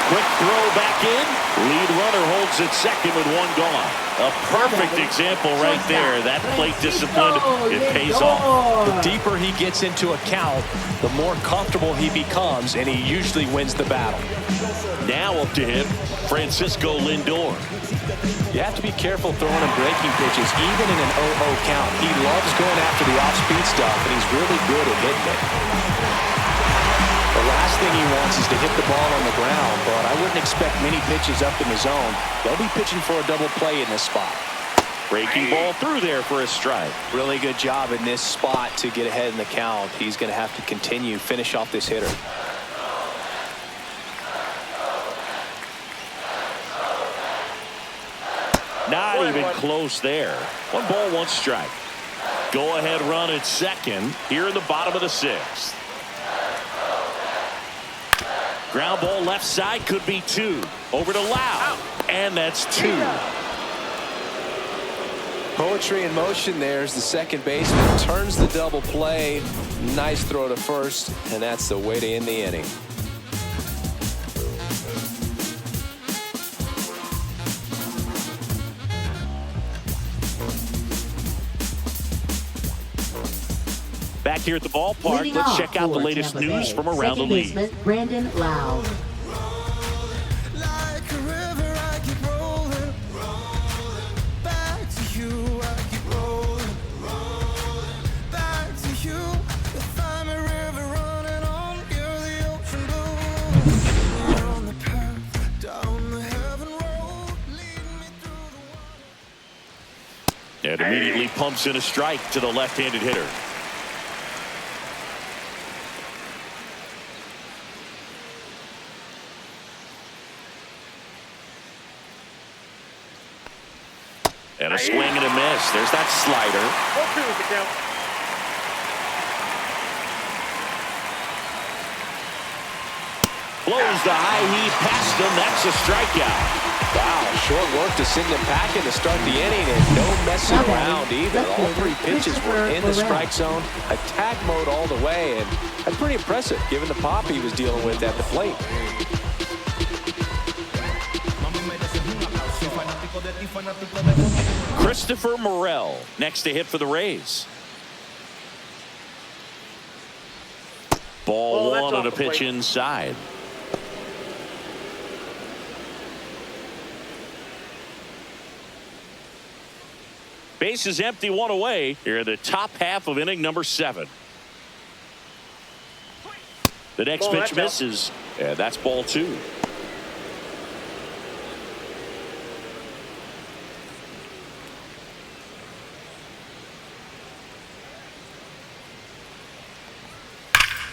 Quick throw back in. Lead runner holds at second with one gone. A perfect example right there. That plate discipline, it pays off. The deeper he gets into a count, the more comfortable he becomes, and he usually wins the battle. Now up to him, Francisco Lindor. You have to be careful throwing him breaking pitches, even in an 0-0 count. He loves going after the off-speed stuff, and he's really good at hitting it. The last thing he wants is to hit the ball on the ground, but I wouldn't expect many pitches up in the zone. They'll be pitching for a double play in this spot. Breaking ball through there for a strike. Really good job in this spot to get ahead in the count. He's going to have to continue, finish off this hitter. Not even close there. 1 ball, 1 strike. Go ahead run at second here in the bottom of the 6th. Ground ball left side, could be 2. Over to Lau, and that's 2. Poetry in motion there as the second baseman turns the double play. Nice throw to first, and that's the way to end the inning. Back here at the ballpark, let's check out the latest news from around the league. Brandon Lau. Like a river, I keep rolling, back to you, I keep rolling, back to you. If I'm a river running on, you're the ocean blue. You're on the path down the heaven road, leading me through the water. And immediately pumps in a strike to the left-handed hitter. And a swing and a miss. There's that slider. 0-2 is the count. Blows the high heat past him. That's a strikeout. Wow, short work to send him packing to start the inning, and no messing around either. All 3 pitches were in the strike zone. Attack mode all the way, and that's pretty impressive given the pop he was dealing with at the plate. Christopher Morel next to hit for the Rays. Ball 1 on a pitch inside. Base is empty, 1 away. Here in the top half of inning number 7. The next pitch misses, and that's ball 2.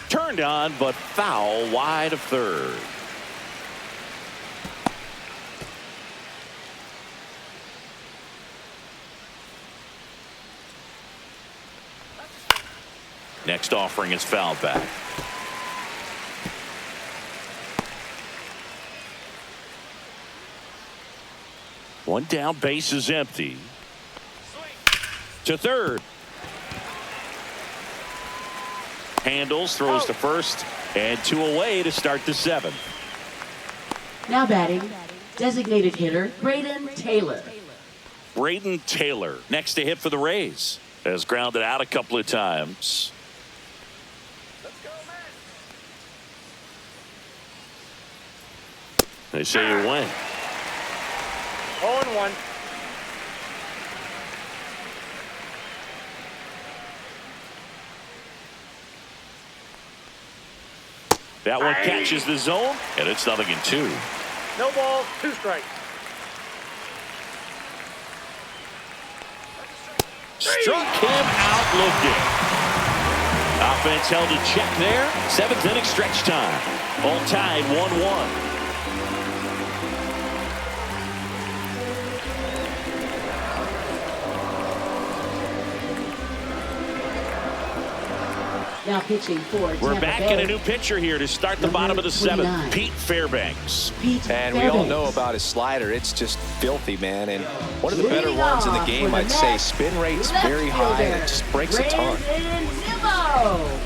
Turned on, but foul wide of third. Next offering is fouled back. One down, base is empty. To third. Handles, throws to first, and 2 away to start the 7th. Now batting, designated hitter Braden Taylor. Braden Taylor next to hit for the Rays. Has grounded out a couple of times. They say you win. 0-1. That one catches the zone, and it's 0-2. No ball, 2 strikes. Struck him out looking. Offense held in check there. 7th inning stretch time. All tied 1-1. Now pitching for We're Tampa back Bay. in a new pitcher here to start the Number bottom of the 29. seventh. Pete Fairbanks. Pete And we all Fairbanks. know about his slider. It's just filthy, man. And one of the better Leading ones in the off game, for the I'd say. Mets, Spin rate's left very high, and it fielder, just breaks a ton. Brandon Nimmo.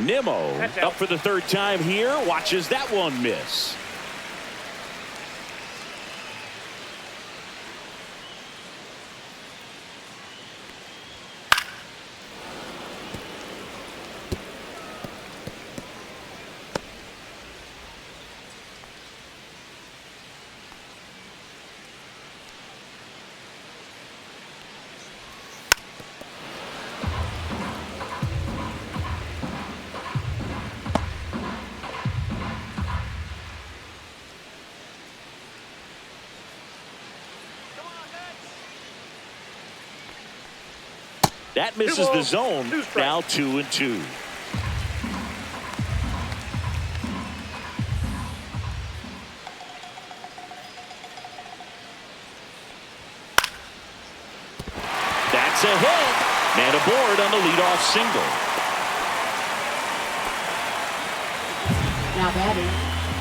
Nimmo That's out. up for the third time here. Watches that one miss. That misses the zone. Two strikes. Now 2-2. That's a hit. Man aboard on the leadoff single. Now batting,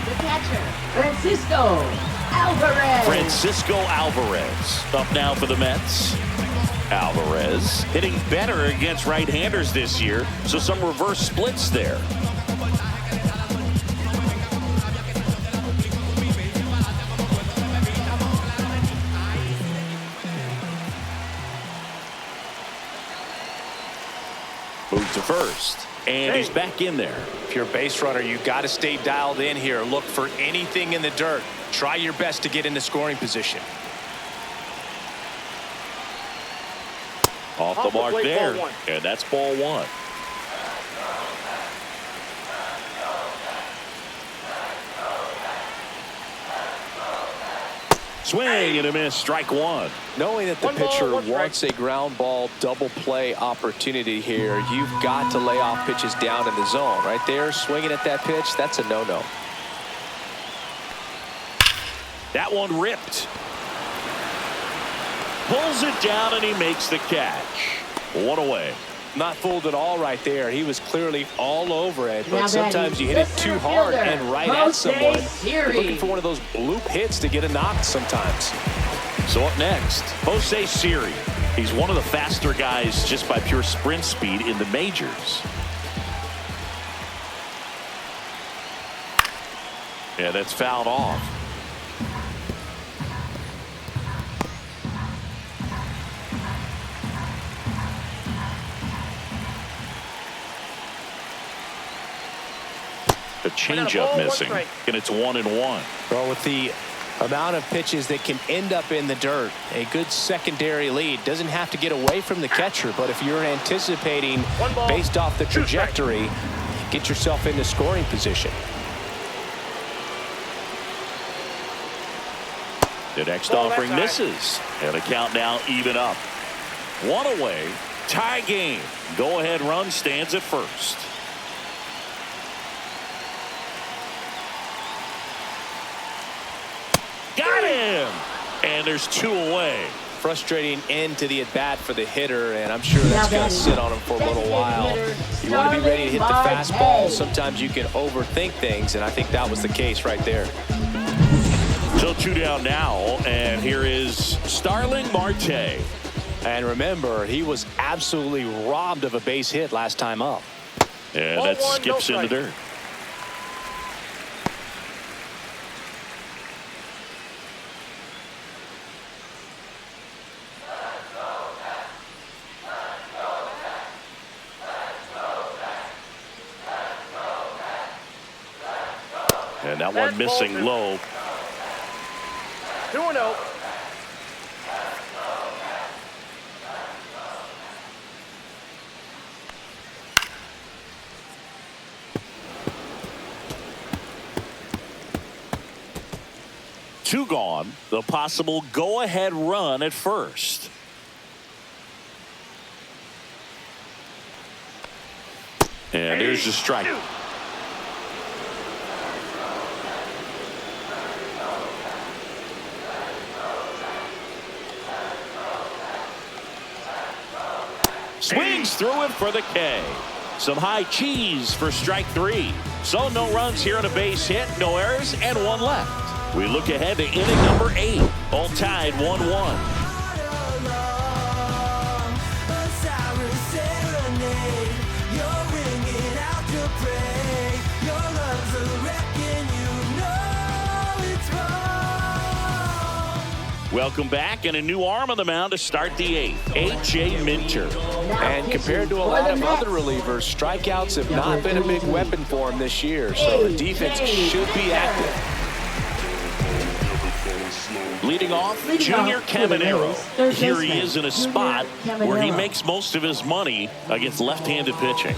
the catcher, Francisco Alvarez. Francisco Alvarez up now for the Mets. Alvarez hitting better against right-handers this year, so some reverse splits there. Move to first, and he's back in there. If you're a base runner, you got to stay dialed in here. Look for anything in the dirt. Try your best to get into scoring position. Off the mark there, and that's ball one. Swing and a miss, strike one. Knowing that the One ball, pitcher one strike. wants a ground ball double play opportunity here, you've got to lay off pitches down in the zone. Right there, swinging at that pitch, that's a no-no. That one ripped. Pulls it down and he makes the catch. One away. Not fooled at all right there. He was clearly all over it, Now but sometimes batting, you hit it the too center hard fielder, and right at Jose someone. Siri. You're looking for one of those bloop hits to get a knock sometimes. So up next, Jose Siri. He's one of the faster guys just by pure sprint speed in the majors. Yeah, that's fouled off. The changeup one missing, strike. and it's 1-1. Well, with the amount of pitches that can end up in the dirt, a good secondary lead doesn't have to get away from the catcher, but if you're anticipating One ball, based off the two strikes. trajectory, get yourself into scoring position. The next Ball offering that side. misses, and the count now even up. One away, tie game. Go ahead run stands at first. Got him! And there's two away. Frustrating end to the at-bat for the hitter, and I'm sure that's going to sit on him for a little while. You want to be ready to hit the fastball. Sometimes you can overthink things, and I think that was the case right there. So two down now, and here is Starling Marte. And remember, he was absolutely robbed of a base hit last time up. And Ball that one, skips no in the strike. dirt. And that one That's missing ball two. low. 2-0. Two gone. The possible go-ahead run at first. And there's the strike. Swings through it for the K. Some high cheese for strike 3. So no runs here on a base hit, no errors, and 1 left. We look ahead to inning number 8. All tied 1-1. Welcome back, and a new arm on the mound to start the 8th, A.J. Minter. And compared to a lot of other relievers, strikeouts have not been a big weapon for him this year, so the defense should be active. Leading off, Junior Caminero. Here he is in a spot where he makes most of his money against left-handed pitching.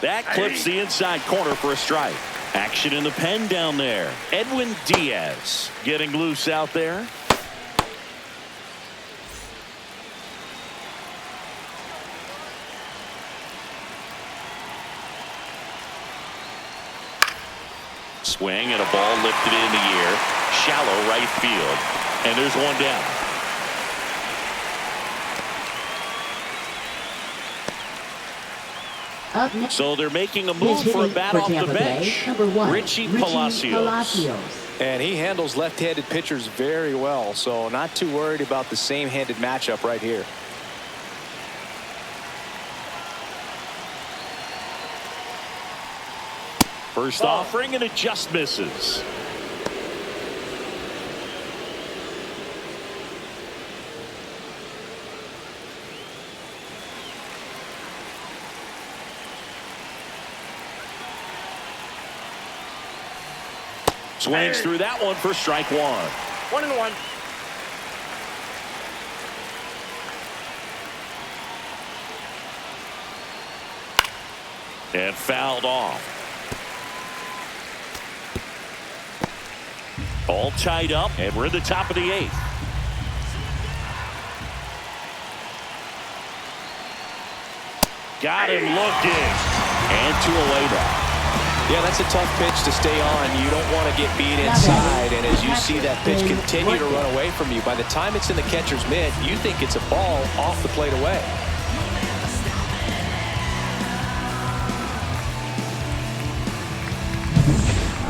That clips the inside corner for a strike. Action in the pen down there. Edwin Diaz getting loose out there. Swing and a ball lifted in the air. Shallow right field. And there's one down. So they're making a move for a bat off the bench. Richie Palacios. And he handles left-handed pitchers very well, so not too worried about the same-handed matchup right here. First offering, and it just misses. Swings through that one for strike 1. 1-1. And fouled off. All tied up, and we're at the top of the 8th. Got him looking. And to a laydown. Yeah, that's a tough pitch to stay on. You don't want to get beat inside, and as you see that pitch continue to run away from you, by the time it's in the catcher's mitt, you think it's a ball off the plate away.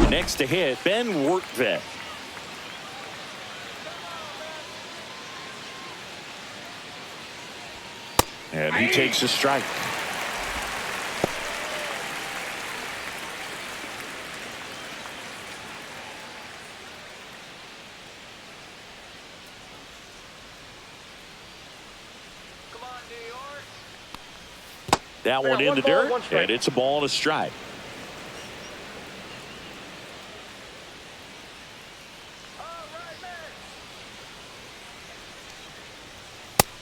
Next to hit, Ben Wertvet. And he takes a strike. That one in the dirt, and it's a ball and a strike.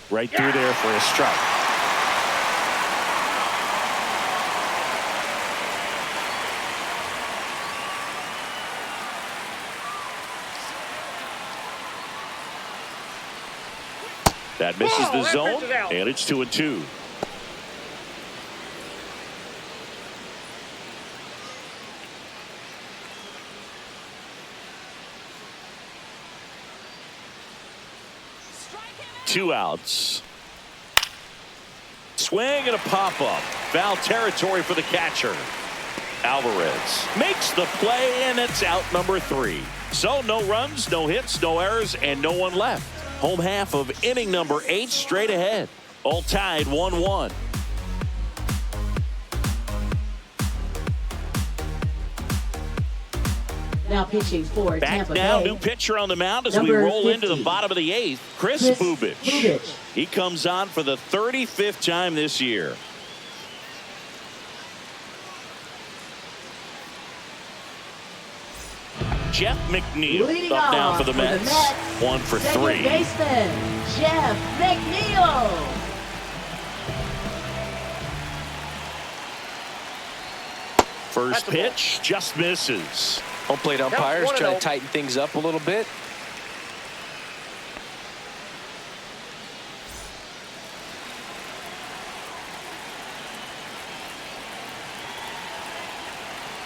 Right through there for a strike. That misses the zone, and it's 2-2. Two outs. Swing and a pop-up. Foul territory for the catcher. Alvarez makes the play, and it's out number 3. So no runs, no hits, no errors, and no one left. Home half of inning number 8 straight ahead. All tied 1-1. Now pitching for Tampa Back now, Bay. new pitcher on the mound as Number we roll 50. into the bottom of the 8th. Chris Bubich. He comes on for the 35th time this year. Jeff McNeil Leading up now off for the Mets. 1 for 3. Second baseman, Jeff McNeil. First pitch just misses. Home plate umpires try to tighten things up a little bit.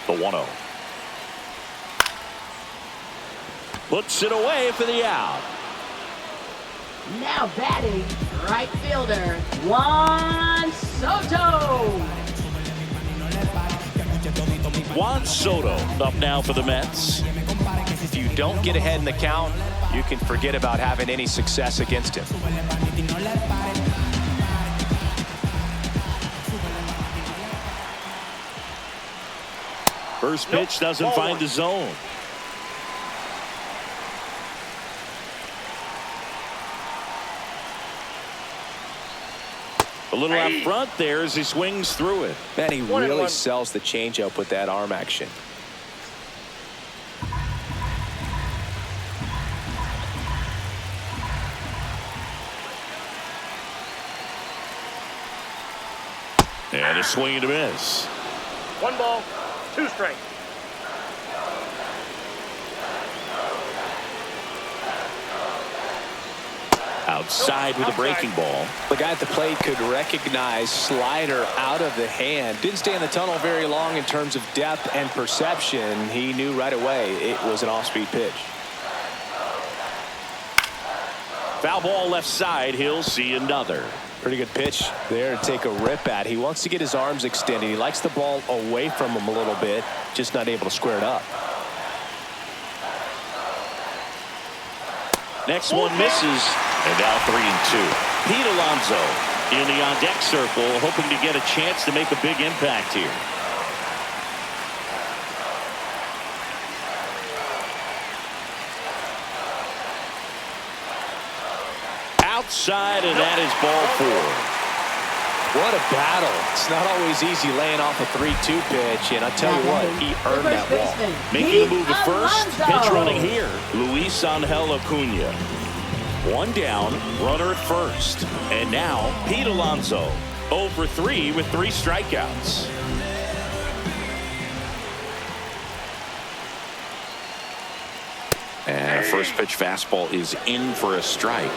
The 1-0. Puts it away for the out. Now batting, right fielder, Juan Soto. Juan Soto up now for the Mets. If you don't get ahead in the count, you can forget about having any success against him. First pitch doesn't find the zone. A little out front there as he swings through it. Man, he really sells the changeup with that arm action. And a swing and a miss. 1 ball, 2 strikes. Outside with a breaking ball. The guy at the plate could recognize slider out of the hand. Didn't stay in the tunnel very long in terms of depth and perception. He knew right away it was an off-speed pitch. Foul ball left side. He'll see another. Pretty good pitch there to take a rip at. He wants to get his arms extended. He likes the ball away from him a little bit, just not able to square it up. Next one misses. And now 3-2. Pete Alonso in the on-deck circle, hoping to get a chance to make a big impact here. Outside, and that is ball 4. What a battle. It's not always easy laying off a 3-2 pitch, and I tell you what, he earned that walk. Making the move to first, pitch running here, Luis Angel Acuna. 1 down, runner at first. And now, Pete Alonso, 0 for 3 with 3 strikeouts. And a first pitch fastball is in for a strike.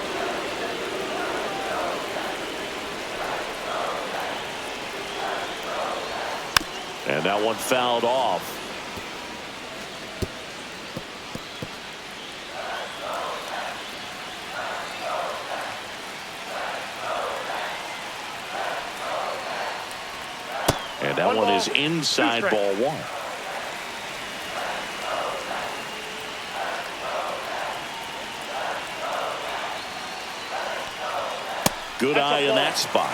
And that one fouled off. And that one is inside ball 1. Good eye in that spot.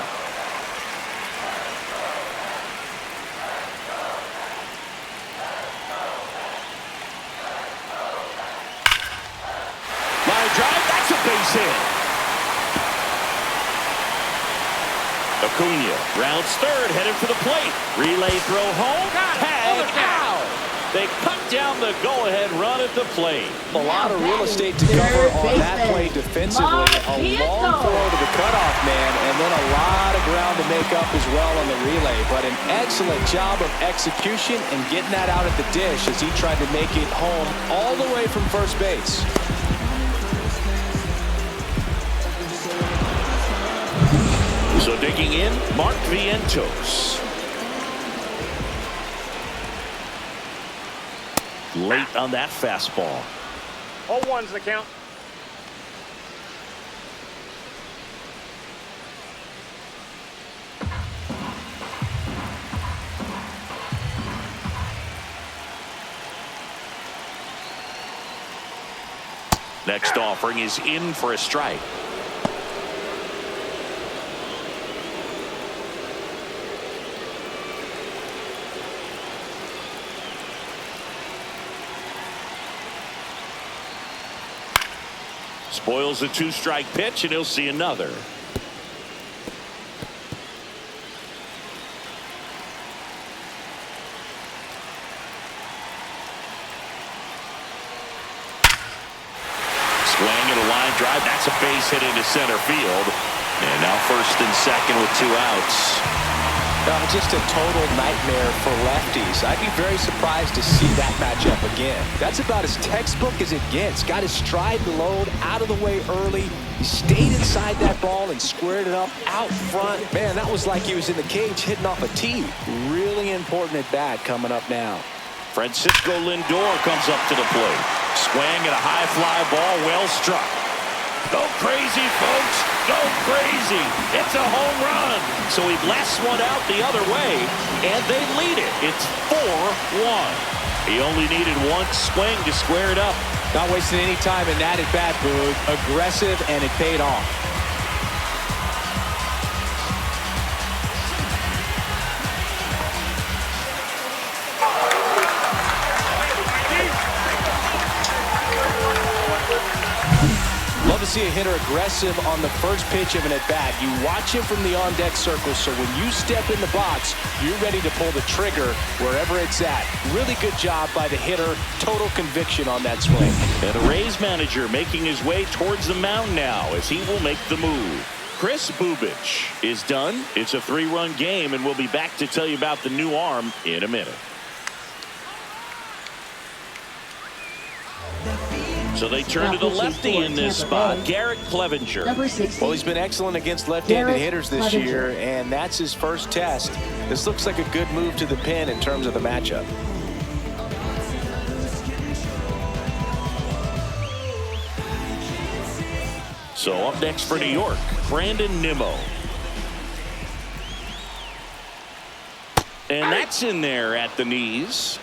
Line drive, that's a base hit. Acuna rounds third, headed for the plate. Relay throw home. Tag out. They cut down the go-ahead run at the plate. A lot of real estate to cover on that play defensively. A long throw to the cutoff man, and then a lot of ground to make up as well on the relay. But an excellent job of execution and getting that out at the dish as he tried to make it home all the way from first base. So digging in, Mark Vientos. Late on that fastball. 0-1's the count. Next offering is in for a strike. Spoils a 2-strike pitch, and he'll see another. Swing and a line drive. That's a base hit into center field. And now first and second with 2 outs. Just a total nightmare for lefties. I'd be very surprised to see that matchup again. That's about as textbook as it gets. Got his stride load out of the way early. He stayed inside that ball and squared it up out front. Man, that was like he was in the cage hitting off a tee. Really important at bat coming up now. Francisco Lindor comes up to the plate. Swing and a high fly ball, well struck. Go crazy, folks. Go crazy. It's a home run. So he blasts one out the other way, and they lead it. It's 4-1. He only needed one swing to square it up. Not wasting any time in that at-bat, Boog. Aggressive, and it paid off. Love to see a hitter aggressive on the first pitch of an at-bat. You watch him from the on-deck circle, so when you step in the box, you're ready to pull the trigger wherever it's at. Really good job by the hitter. Total conviction on that swing. And the Rays manager making his way towards the mound now as he will make the move. Chris Bubich is done. It's a 3-run game, and we'll be back to tell you about the new arm in a minute. So they turn to the lefty in this spot, Garrett Clevenger. Well, he's been excellent against left-handed hitters this year, and that's his first test. This looks like a good move to the pin in terms of the matchup. So up next for New York, Brandon Nimmo. And that's in there at the knees.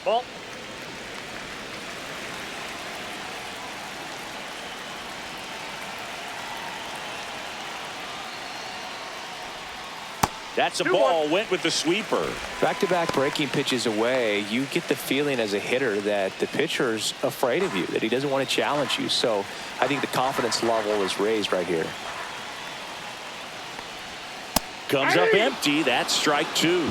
Ball. That's a ball. Went with the sweeper. Back-to-back breaking pitches away, you get the feeling as a hitter that the pitcher's afraid of you, that he doesn't want to challenge you. So I think the confidence level is raised right here. Comes up empty. That's strike 2.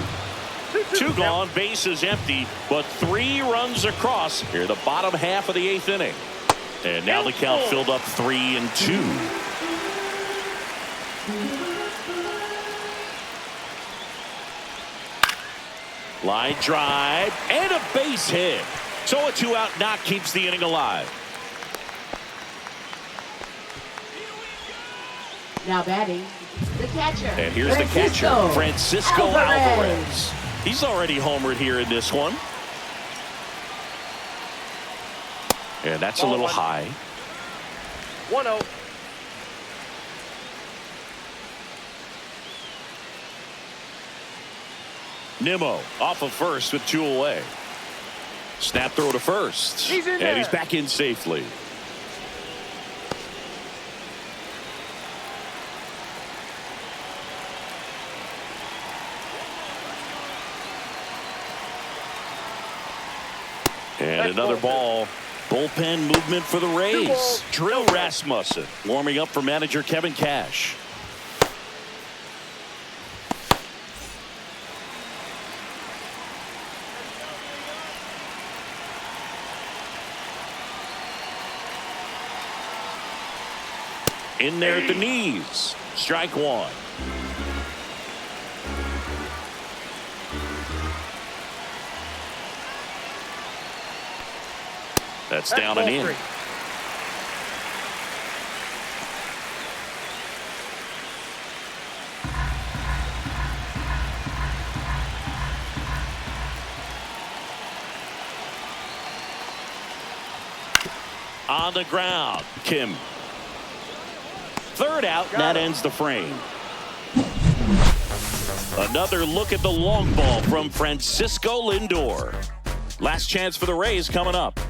2 gone, bases empty, but 3 runs across here the bottom half of the 8th inning. And now the count filled up 3-2. Line drive and a base hit. So a 2-out knock keeps the inning alive. Now batting, the catcher. And here's the catcher, Francisco Alvarez. He's already homered here in this one. And that's a little high. 1-0. Nimmo off of first with 2 away. Snap throw to first. And he's back in safely. And another ball. Bullpen movement for the Rays. Drill Rasmussen warming up for manager Kevin Cash. In there at the knees. Strike 1. That's down and in. On the ground, Kim. 3rd out, and that ends the frame. Another look at the long ball from Francisco Lindor. Last chance for the Rays coming up.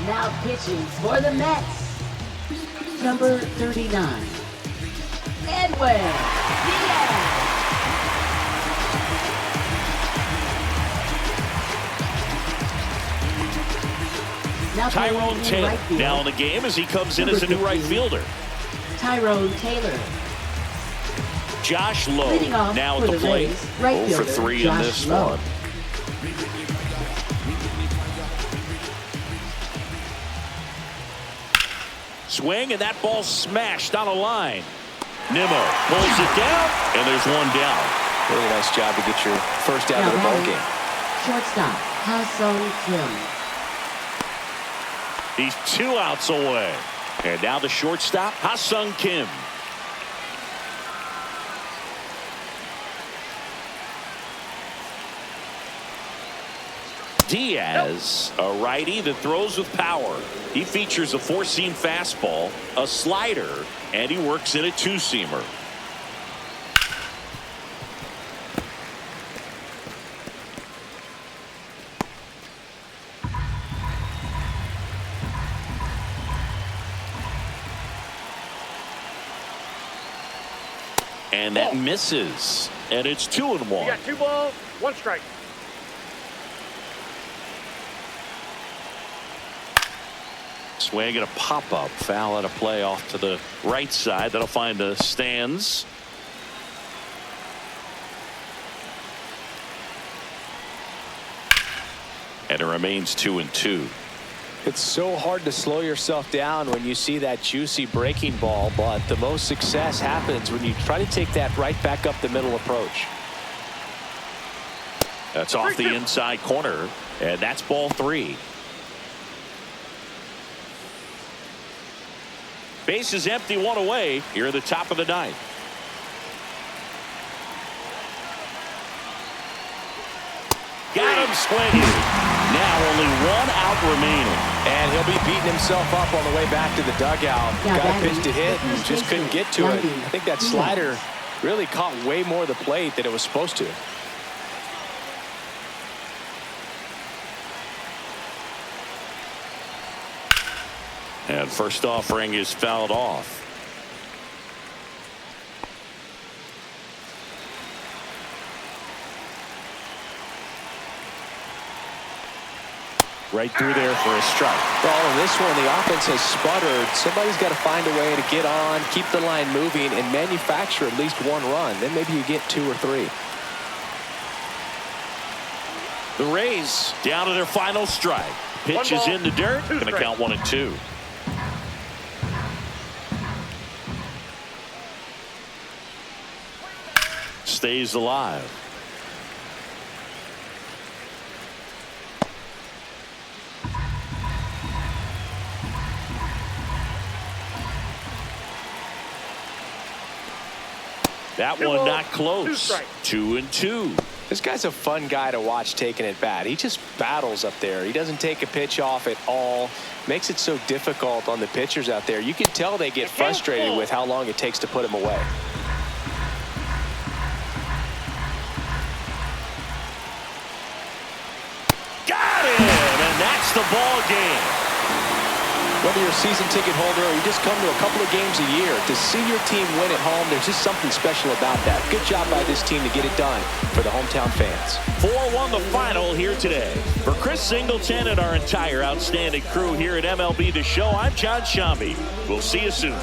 Now pitching for the Mets, number 39, Edwin Diaz. Tyrone Taylor now in the game as he comes in as a new right fielder. Tyrone Taylor. Josh Lowe Leading off now for at the the plate. Rays, right 0 for fielder, 3 in Josh this Lowe. one. Swing, and that ball smashed on a line. Nimmo pulls it down, and there's one down. Really nice job to get your first out of the ball game. Shortstop, Ha-Sung Kim. He's 2 outs away. And now the shortstop, Ha-Sung Kim. Diaz, a righty that throws with power. He features a 4-seam fastball, a slider, and he works in a 2-seamer. And that misses. And it's 2-1. You got 2 balls, 1 strike. Swing and a pop-up. Foul at a play off to the right side. That'll find the stands. And it remains 2-2. It's so hard to slow yourself down when you see that juicy breaking ball, but the most success happens when you try to take that right back up the middle approach. That's off the inside corner, and that's ball 3. Base is empty, 1 away here at the top of the 9th. Got him swinging. Now only 1 out remaining. And he'll be beating himself up on the way back to the dugout. Got a pitch to hit and just couldn't get to it. I think that slider really caught way more of the plate than it was supposed to. And first offering is fouled off. Right through there for a strike. Well, in this one, the offense has sputtered. Somebody's got to find a way to get on, keep the line moving, and manufacture at least 1 run. Then maybe you get 2 or 3. The Rays down to their final strike. Pitch is in the dirt. Going to count 1-2. Stays alive. That one not close. 2-2. This guy's a fun guy to watch taking at bat. He just battles up there. He doesn't take a pitch off at all. Makes it so difficult on the pitchers out there. You can tell they get frustrated with how long it takes to put him away. Got him, and that's the ball game. Whether you're a season ticket holder or you just come to a couple of games a year, to see your team win at home, there's just something special about that. Good job by this team to get it done for the hometown fans. 4-1 the final here today. For Chris Singleton and our entire outstanding crew here at MLB The Show, I'm John Shambi. We'll see you soon.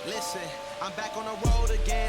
Listen, I'm back on the road again.